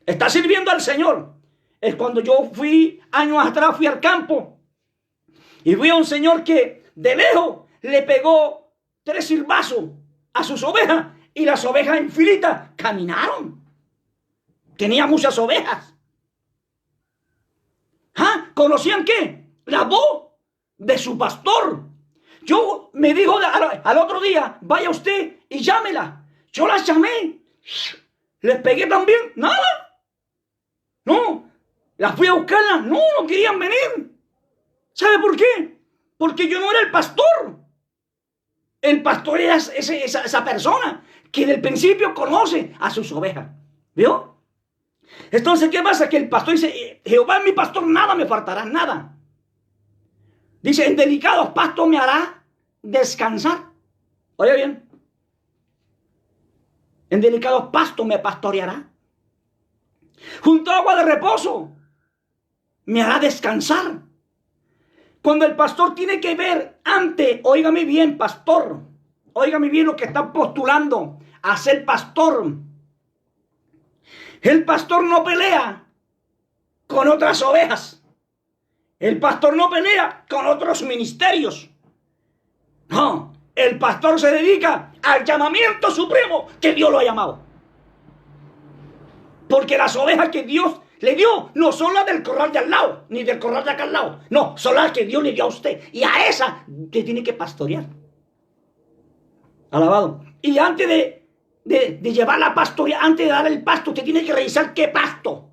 Speaker 1: está sirviendo al Señor. Es cuando yo fui, años atrás, fui al campo y vi a un señor que de lejos le pegó 3 silbazos a sus ovejas y las ovejas en filita caminaron. Tenía muchas ovejas. ¿Ah? ¿Conocían qué? La voz de su pastor. Yo me dijo al otro día, vaya usted y llámela. Yo las llamé. Les pegué también. Nada. No. Las fui a buscarlas. No, no querían venir. ¿Sabe por qué? Porque yo no era el pastor. El pastor era esa persona que del principio conoce a sus ovejas. ¿Vio? Entonces, ¿qué pasa? Que el pastor dice, Jehová es mi pastor, nada me faltará, nada. Dice, en delicados pastos me hará descansar. Oye bien. En delicados pastos me pastoreará. Junto a agua de reposo me hará descansar. Cuando el pastor tiene que ver antes, óigame bien, pastor, óigame bien lo que están postulando a ser pastor. El pastor no pelea con otras ovejas. El pastor no pelea con otros ministerios. No, el pastor se dedica al llamamiento supremo que Dios lo ha llamado. Porque las ovejas que Dios le dio no son las del corral de al lado, ni del corral de acá al lado. No, son las que Dios le dio a usted. Y a esa te tiene que pastorear. Alabado. Y antes de llevar la pastorea, antes de dar el pasto, usted tiene que revisar qué pasto.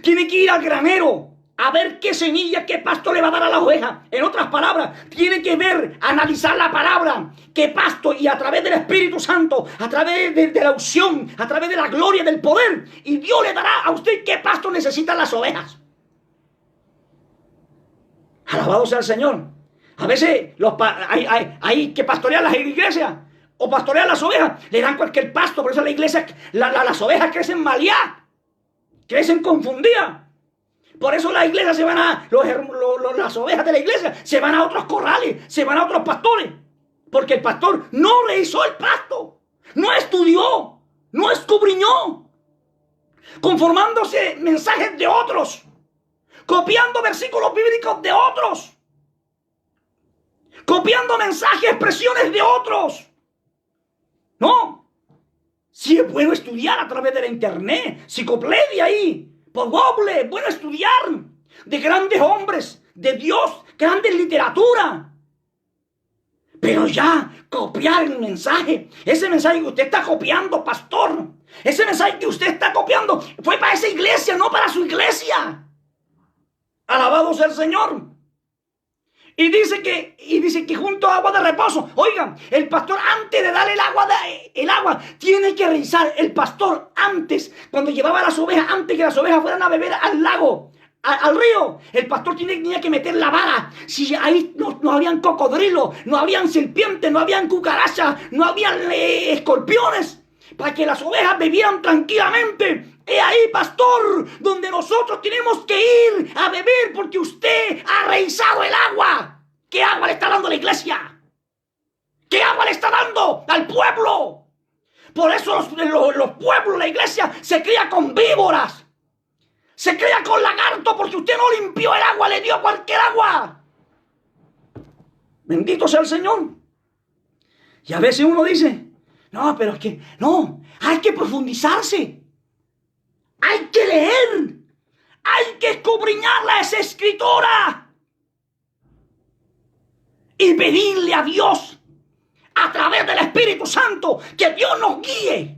Speaker 1: Tiene que ir al granero a ver qué semilla, qué pasto le va a dar a la oveja. En otras palabras, tiene que ver, analizar la palabra, qué pasto, y a través del Espíritu Santo, a través de la unción, a través de la gloria, del poder, y Dios le dará a usted qué pasto necesitan las ovejas. Alabado sea el Señor. A veces hay que pastorear las iglesias o pastorear las ovejas. Le dan cualquier pasto, por eso la iglesia, las ovejas crecen maleadas, crecen confundidas. Por eso las iglesias se van las ovejas de la iglesia se van a otros corrales, se van a otros pastores. Porque el pastor no revisó el pasto, no estudió, no escudriñó, conformándose mensajes de otros, copiando versículos bíblicos de otros, copiando mensajes, expresiones de otros. No, si es bueno estudiar a través de la internet, Psicopledia ahí, por Google, bueno estudiar de grandes hombres, de Dios, grandes literatura. Pero ya copiar el mensaje, ese mensaje que usted está copiando, pastor, ese mensaje que usted está copiando fue para esa iglesia, no para su iglesia. Alabado sea el Señor. Y dice que junto a agua de reposo, oigan, el pastor antes de darle el agua, tiene que revisar el pastor antes, cuando llevaba las ovejas, antes que las ovejas fueran a beber al lago, al río, el pastor tenía que meter la vara. Si ahí no habían cocodrilos, no habían serpientes, no habían cucarachas, no habían escorpiones, para que las ovejas bebieran tranquilamente. He ahí, pastor, donde nosotros tenemos que ir a beber, porque usted ha revisado el agua. ¿Qué agua le está dando a la iglesia? ¿Qué agua le está dando al pueblo? Por eso los pueblos, la iglesia, se cría con víboras, se cría con lagarto, porque usted no limpió el agua, le dio cualquier agua. Bendito sea el Señor. Y a veces uno dice, no, pero es que, no, hay que profundizarse. Hay que leer, hay que escudriñar las escrituras y pedirle a Dios a través del Espíritu Santo que Dios nos guíe,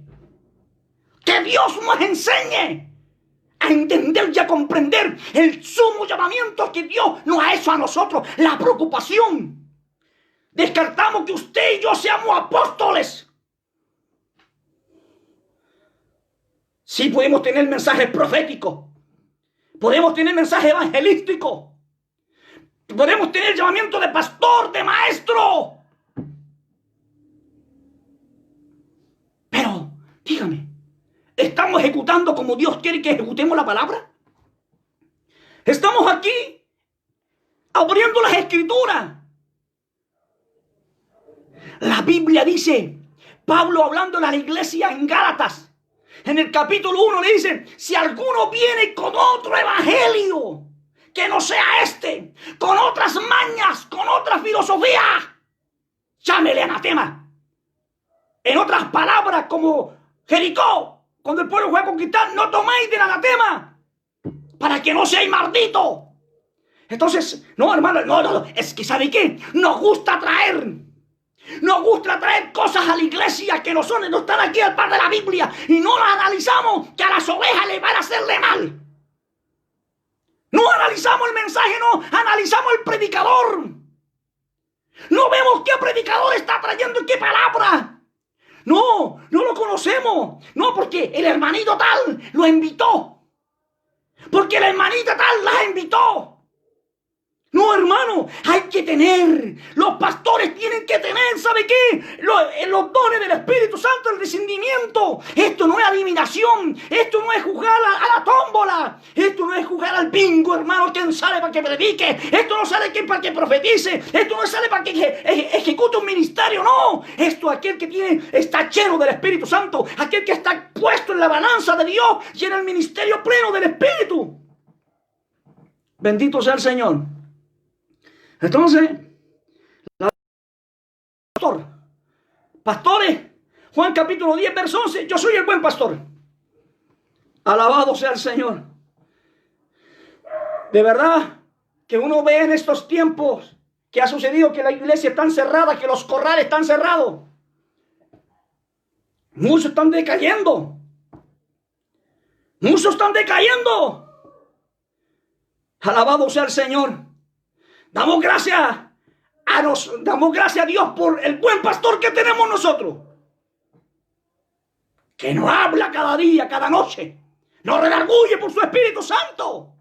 Speaker 1: que Dios nos enseñe a entender y a comprender el sumo llamamiento que Dios nos ha hecho a nosotros, la preocupación. Descartamos que usted y yo seamos apóstoles. Sí, podemos tener mensajes proféticos, podemos tener mensajes evangelísticos, podemos tener llamamiento de pastor, de maestro. Pero, dígame, ¿estamos ejecutando como Dios quiere que ejecutemos la palabra? Estamos aquí abriendo las escrituras. La Biblia dice, Pablo hablando a la iglesia en Gálatas, en el capítulo 1 le dice, si alguno viene con otro evangelio que no sea este, con otras mañas, con otra filosofía, llámele anatema. En otras palabras, como Jericó, cuando el pueblo fue a conquistar, no toméis del anatema, para que no seáis malditos. Entonces, no, hermano, no, es que ¿sabe qué? Nos gusta traer cosas a la iglesia que no están aquí al par de la Biblia, y no las analizamos, que a las ovejas les van a hacerle mal. No analizamos el mensaje, no analizamos el predicador. No vemos qué predicador está trayendo y qué palabra. No lo conocemos. No, porque el hermanito tal lo invitó. Porque la hermanita tal la invitó. No, hermano, hay que tener, los pastores tienen que tener, ¿sabe qué? Los dones del Espíritu Santo, el discernimiento. Esto no es adivinación, esto no es jugar a la tómbola, esto no es jugar al bingo, hermano, quien sale para que predique, esto no sale para que profetice, esto no sale para que ejecute un ministerio, no. Esto aquel que está lleno del Espíritu Santo, aquel que está puesto en la balanza de Dios y en el ministerio pleno del Espíritu. Bendito sea el Señor. Entonces, pastores, Juan capítulo 10, verso 11, yo soy el buen pastor. Alabado sea el Señor. De verdad que uno ve en estos tiempos que ha sucedido que la iglesia está cerrada, que los corrales están cerrados. Muchos están decayendo. Muchos están decayendo. Alabado sea el Señor. Damos gracias a Dios por el buen pastor que tenemos nosotros, que nos habla cada día, cada noche, nos redarguye por su Espíritu Santo.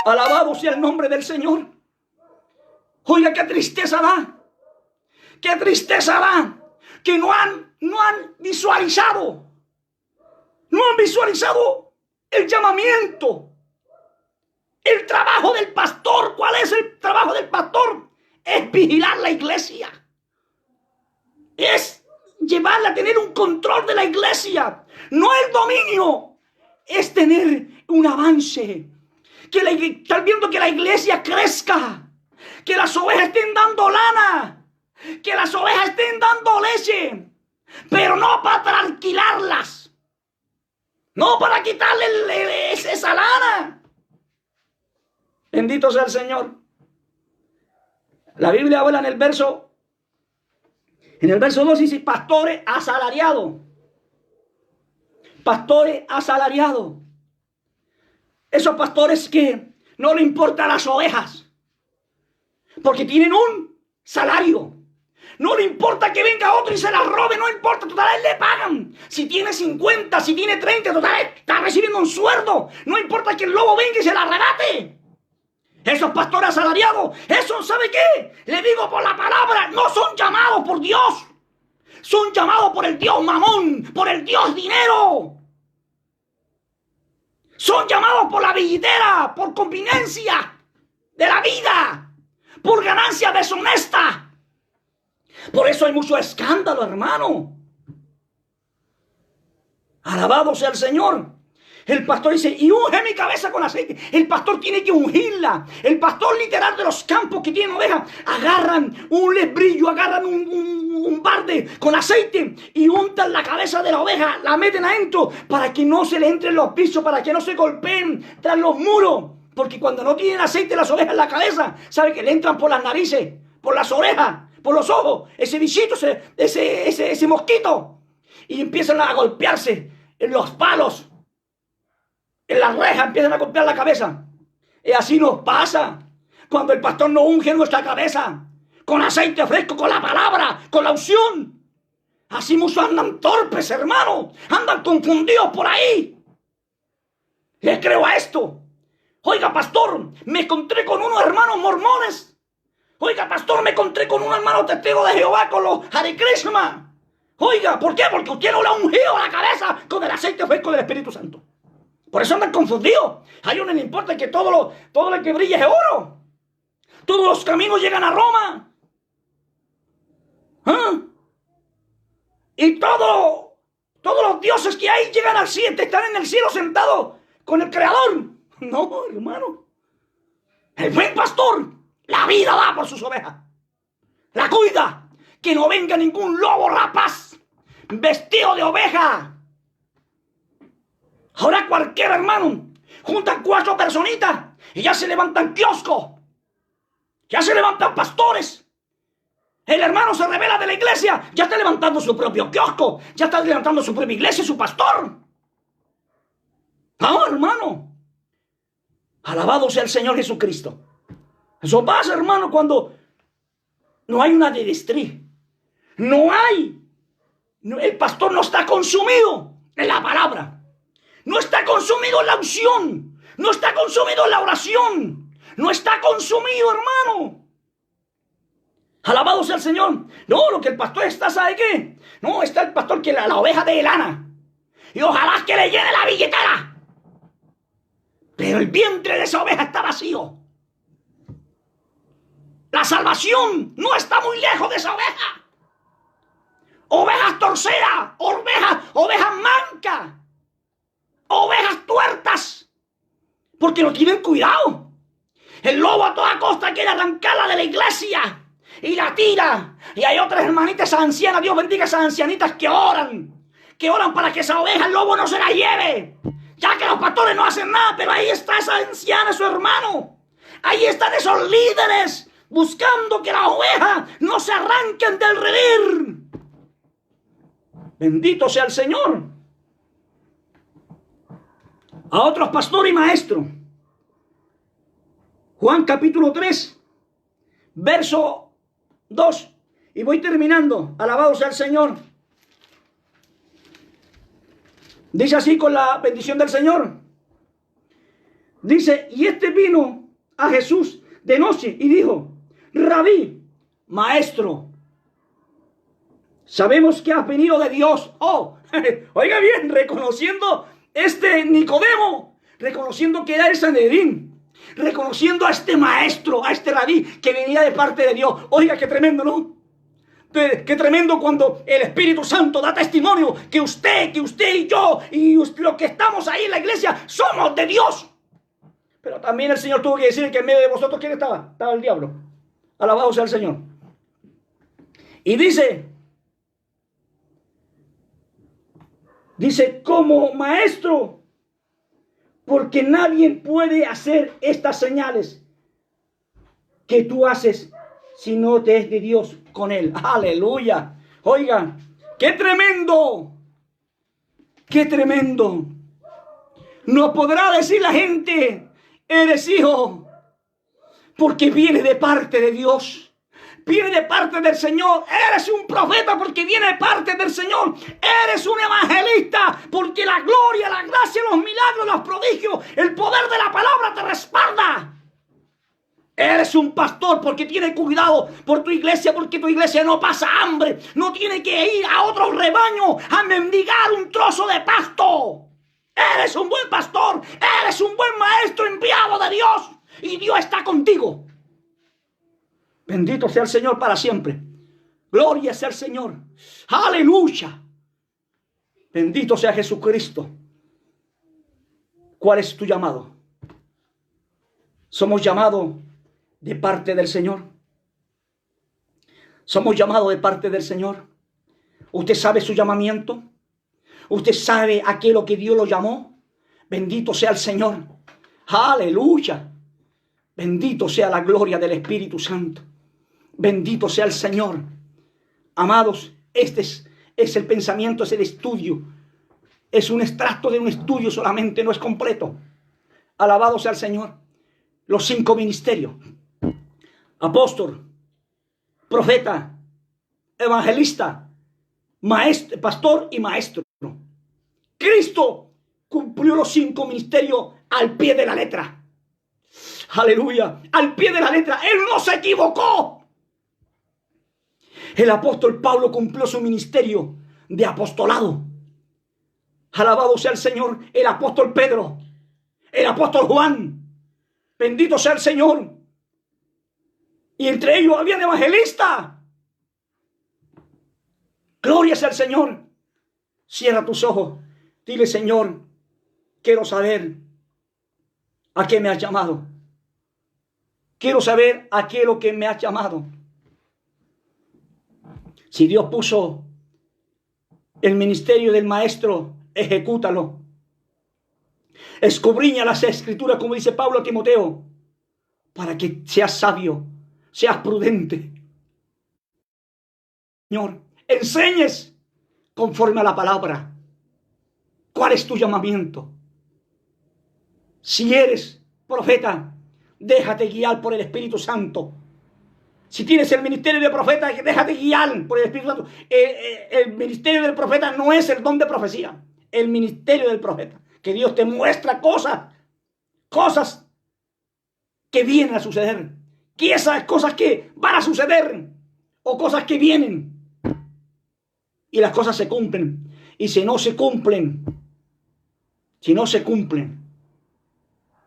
Speaker 1: Alabado sea el nombre del Señor. Oiga, qué tristeza da, que no han visualizado el llamamiento. El trabajo del pastor, ¿cuál es el trabajo del pastor? Es vigilar la iglesia. Es llevarla a tener un control de la iglesia. No el dominio, es tener un avance. Estar viendo que la iglesia crezca. Que las ovejas estén dando lana. Que las ovejas estén dando leche. Pero no para alquilarlas. No para quitarle esa lana. Bendito sea el Señor. La Biblia habla en el verso 2 dice, pastores asalariados. Pastores asalariados. Esos pastores que no le importan las ovejas, porque tienen un salario. No le importa que venga otro y se las robe, no importa, total, le pagan. Si tiene 50, si tiene 30, total, está recibiendo un sueldo. No importa que el lobo venga y se la arrebate. Esos pastores asalariados, esos, ¿sabe qué? Le digo por la palabra, no son llamados por Dios. Son llamados por el Dios mamón, por el Dios dinero. Son llamados por la billetera, por conveniencia de la vida, por ganancia deshonesta. Por eso hay mucho escándalo, hermano. Alabado sea el Señor. El pastor dice, y unge mi cabeza con aceite. El pastor tiene que ungirla. El pastor literal de los campos que tienen ovejas, agarran un lebrillo, agarran un barde con aceite y untan la cabeza de la oveja, la meten adentro para que no se le entren los pisos, para que no se golpeen tras los muros. Porque cuando no tienen aceite las ovejas en la cabeza, sabe que le entran por las narices, por las orejas, por los ojos, ese bichito, ese mosquito. Y empiezan a golpearse en los palos. En las rejas empiezan a golpear la cabeza. Y así nos pasa cuando el pastor no unge nuestra cabeza con aceite fresco, con la palabra, con la unción. Así muchos andan torpes, hermano. Andan confundidos por ahí. Les creo a esto. Oiga, pastor, me encontré con unos hermanos mormones. Oiga, pastor, me encontré con un hermano testigo de Jehová, con los Hare Krishna. Oiga, ¿por qué? Porque usted no le ha ungido la cabeza con el aceite fresco del Espíritu Santo. Por eso andan confundidos. A ellos no les importa que todo lo que brilla es oro. Todos los caminos llegan a Roma. ¿Ah? Y todos los dioses que hay llegan al cielo, están en el cielo sentados con el Creador. No, hermano. El buen pastor la vida da por sus ovejas. La cuida. Que no venga ningún lobo rapaz vestido de oveja. Ahora cualquier hermano juntan 4 personitas y ya se levantan kioscos. Ya se levantan pastores. El hermano se revela de la iglesia, ya está levantando su propio kiosco, ya está levantando su propia iglesia y su pastor. No, hermano. Alabado sea el Señor Jesucristo. Eso pasa, hermano, cuando no hay una didestría. No hay. El pastor no está consumido en la palabra. No está consumido en la unción. No está consumido en la oración. No está consumido, hermano. Alabado sea el Señor. No, lo que el pastor está, ¿sabe qué? No, está el pastor que la oveja de lana. Y ojalá que le llene la billetera. Pero el vientre de esa oveja está vacío. La salvación no está muy lejos de esa oveja. Ovejas torceras, ovejas mancas, ovejas tuertas. Porque no tienen cuidado. El lobo a toda costa quiere arrancarla de la iglesia y la tira. Y hay otras hermanitas ancianas, Dios bendiga a esas ancianitas que oran para que esa oveja el lobo no se la lleve. Ya que los pastores no hacen nada, pero ahí está esa anciana, su hermano. Ahí están esos líderes buscando que las ovejas no se arranquen del redil. Bendito sea el Señor. A otros pastores y maestros. Juan capítulo 3, verso 2. Y voy terminando. Alabado sea el Señor. Dice así con la bendición del Señor. Dice, y este vino a Jesús de noche y dijo, Rabí, maestro, sabemos que has venido de Dios. Oh, oiga bien, reconociendo Nicodemo, reconociendo que era el Sanedrín, reconociendo a este maestro, a este rabí que venía de parte de Dios. Oiga, qué tremendo, ¿no? Qué tremendo cuando el Espíritu Santo da testimonio que usted y yo y los que estamos ahí en la iglesia somos de Dios. Pero también el Señor tuvo que decir que en medio de vosotros, ¿quién estaba? Estaba el diablo. Alabado sea el Señor. Y dice, como maestro, porque nadie puede hacer estas señales que tú haces si no te es de Dios con él. Aleluya. Oiga, qué tremendo. Qué tremendo. No podrá decir la gente, eres hijo, porque viene de parte de Dios. Viene de parte del Señor. Eres un profeta porque viene de parte del Señor. Eres un evangelista porque la gloria, la gracia, los milagros, los prodigios, el poder de la palabra te respalda. Eres un pastor porque tiene cuidado por tu iglesia, porque tu iglesia no pasa hambre. No tiene que ir a otro rebaño a mendigar un trozo de pasto. Eres un buen pastor. Eres un buen maestro enviado de Dios. Y Dios está contigo. Bendito sea el Señor para siempre. Gloria sea el Señor. Aleluya. Bendito sea Jesucristo. ¿Cuál es tu llamado? Somos llamados de parte del Señor. Somos llamados de parte del Señor. ¿Usted sabe su llamamiento? ¿Usted sabe a qué lo que Dios lo llamó? Bendito sea el Señor. Aleluya. Bendito sea la gloria del Espíritu Santo. Bendito sea el Señor. Amados, este es el pensamiento, es el estudio. Es un extracto de un estudio solamente, no es completo. Alabado sea el Señor. Los 5 ministerios. Apóstol, profeta, evangelista, maestro, pastor y maestro. Cristo cumplió los 5 ministerios al pie de la letra. Aleluya, al pie de la letra. Él no se equivocó. El apóstol Pablo cumplió su ministerio de apostolado. Alabado sea el Señor. El apóstol Pedro, el apóstol Juan. Bendito sea el Señor. Y entre ellos había evangelistas. Gloria sea al Señor. Cierra tus ojos. Dile, Señor, quiero saber a qué me has llamado. Quiero saber a qué es lo que me has llamado. Si Dios puso el ministerio del maestro, ejecútalo. Escudriña las escrituras, como dice Pablo a Timoteo, para que seas sabio, seas prudente. Señor, enseñes conforme a la palabra. ¿Cuál es tu llamamiento? Si eres profeta, déjate guiar por el Espíritu Santo. Si tienes el ministerio de profeta, déjate guiar por el Espíritu Santo. El ministerio del profeta no es el don de profecía. El ministerio del profeta, que Dios te muestra cosas que vienen a suceder, que esas cosas que van a suceder o cosas que vienen, y las cosas se cumplen. Y si no se cumplen,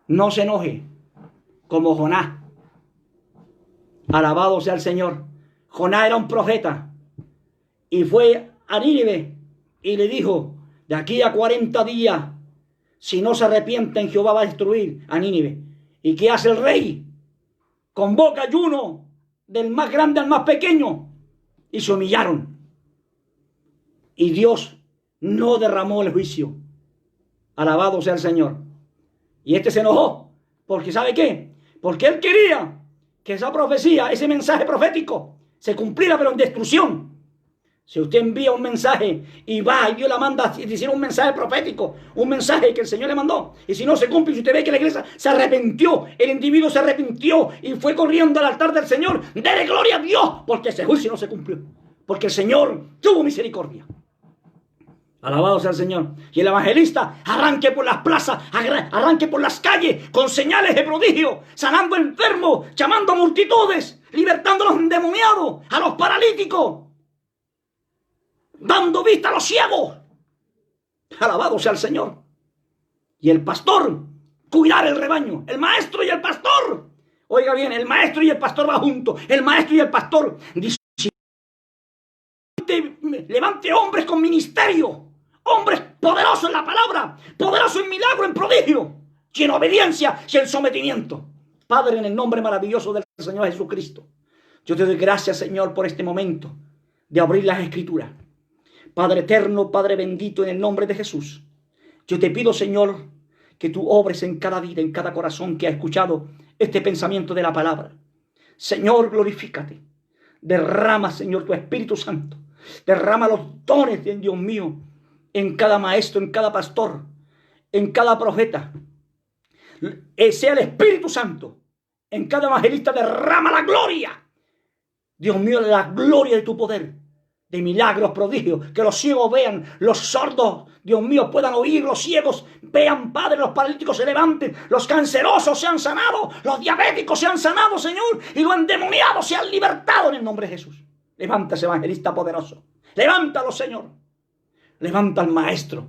Speaker 1: no se enoje como Jonás. Alabado sea el Señor. Jonás era un profeta y fue a Nínive y le dijo: de aquí a 40 días, si no se arrepienten, Jehová va a destruir a Nínive. ¿Y qué hace el rey? Convoca ayuno del más grande al más pequeño, y se humillaron. Y Dios no derramó el juicio. Alabado sea el Señor. Y este se enojó, porque ¿sabe qué? Porque él quería que esa profecía, ese mensaje profético, se cumpliera, pero en destrucción. Si usted envía un mensaje y va y Dios la manda a decir un mensaje profético, un mensaje que el Señor le mandó, y si no se cumple, si usted ve que la iglesia se arrepintió, el individuo se arrepintió y fue corriendo al altar del Señor, dele gloria a Dios, porque ese juicio no se cumplió, porque el Señor tuvo misericordia. Alabado sea el Señor. Y el evangelista arranque por las plazas, arranque por las calles, con señales de prodigio, sanando enfermos, llamando a multitudes, libertando a los endemoniados, a los paralíticos, dando vista a los ciegos. Alabado sea el Señor. Y el pastor, cuidar el rebaño. El maestro y el pastor. Oiga bien, el maestro y el pastor va juntos. El maestro y el pastor. Levante hombres con ministerio. Hombres poderosos en la palabra. Poderosos en milagro, en prodigio. Y en obediencia y en sometimiento. Padre, en el nombre maravilloso del Señor Jesucristo, yo te doy gracias, Señor, por este momento de abrir las Escrituras. Padre eterno, Padre bendito, en el nombre de Jesús, yo te pido, Señor, que tú obres en cada vida, en cada corazón que ha escuchado este pensamiento de la palabra. Señor, glorifícate. Derrama, Señor, tu Espíritu Santo. Derrama los dones de Dios mío en cada maestro, en cada pastor, en cada profeta. Sea el Espíritu Santo en cada evangelista. Derrama la gloria, Dios mío, la gloria de tu poder, de milagros, prodigios, que los ciegos vean, los sordos, Dios mío, puedan oír, los ciegos vean, Padre, los paralíticos se levanten, los cancerosos sean sanados, los diabéticos sean sanados, Señor, y los endemoniados sean libertados en el nombre de Jesús. Levántase, evangelista poderoso. Levántalo, Señor. Levanta al maestro.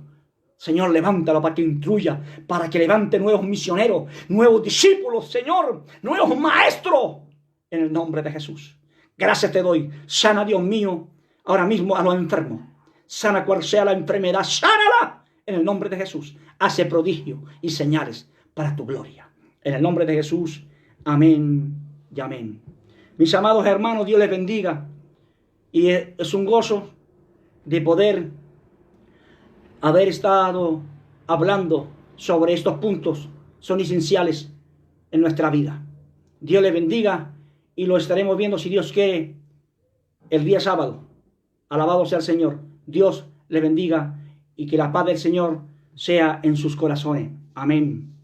Speaker 1: Señor, levántalo para que instruya, para que levante nuevos misioneros, nuevos discípulos, Señor, nuevos maestros, en el nombre de Jesús. Gracias te doy. Sana, Dios mío, ahora mismo a los enfermos. Sana cual sea la enfermedad. Sánala en el nombre de Jesús. Hace prodigio y señales para tu gloria. En el nombre de Jesús. Amén y amén. Mis amados hermanos, Dios les bendiga. Y es un gozo de poder haber estado hablando sobre estos puntos. Son esenciales en nuestra vida. Dios les bendiga y lo estaremos viendo, si Dios quiere, el día sábado. Alabado sea el Señor. Dios les bendiga y que la paz del Señor sea en sus corazones. Amén.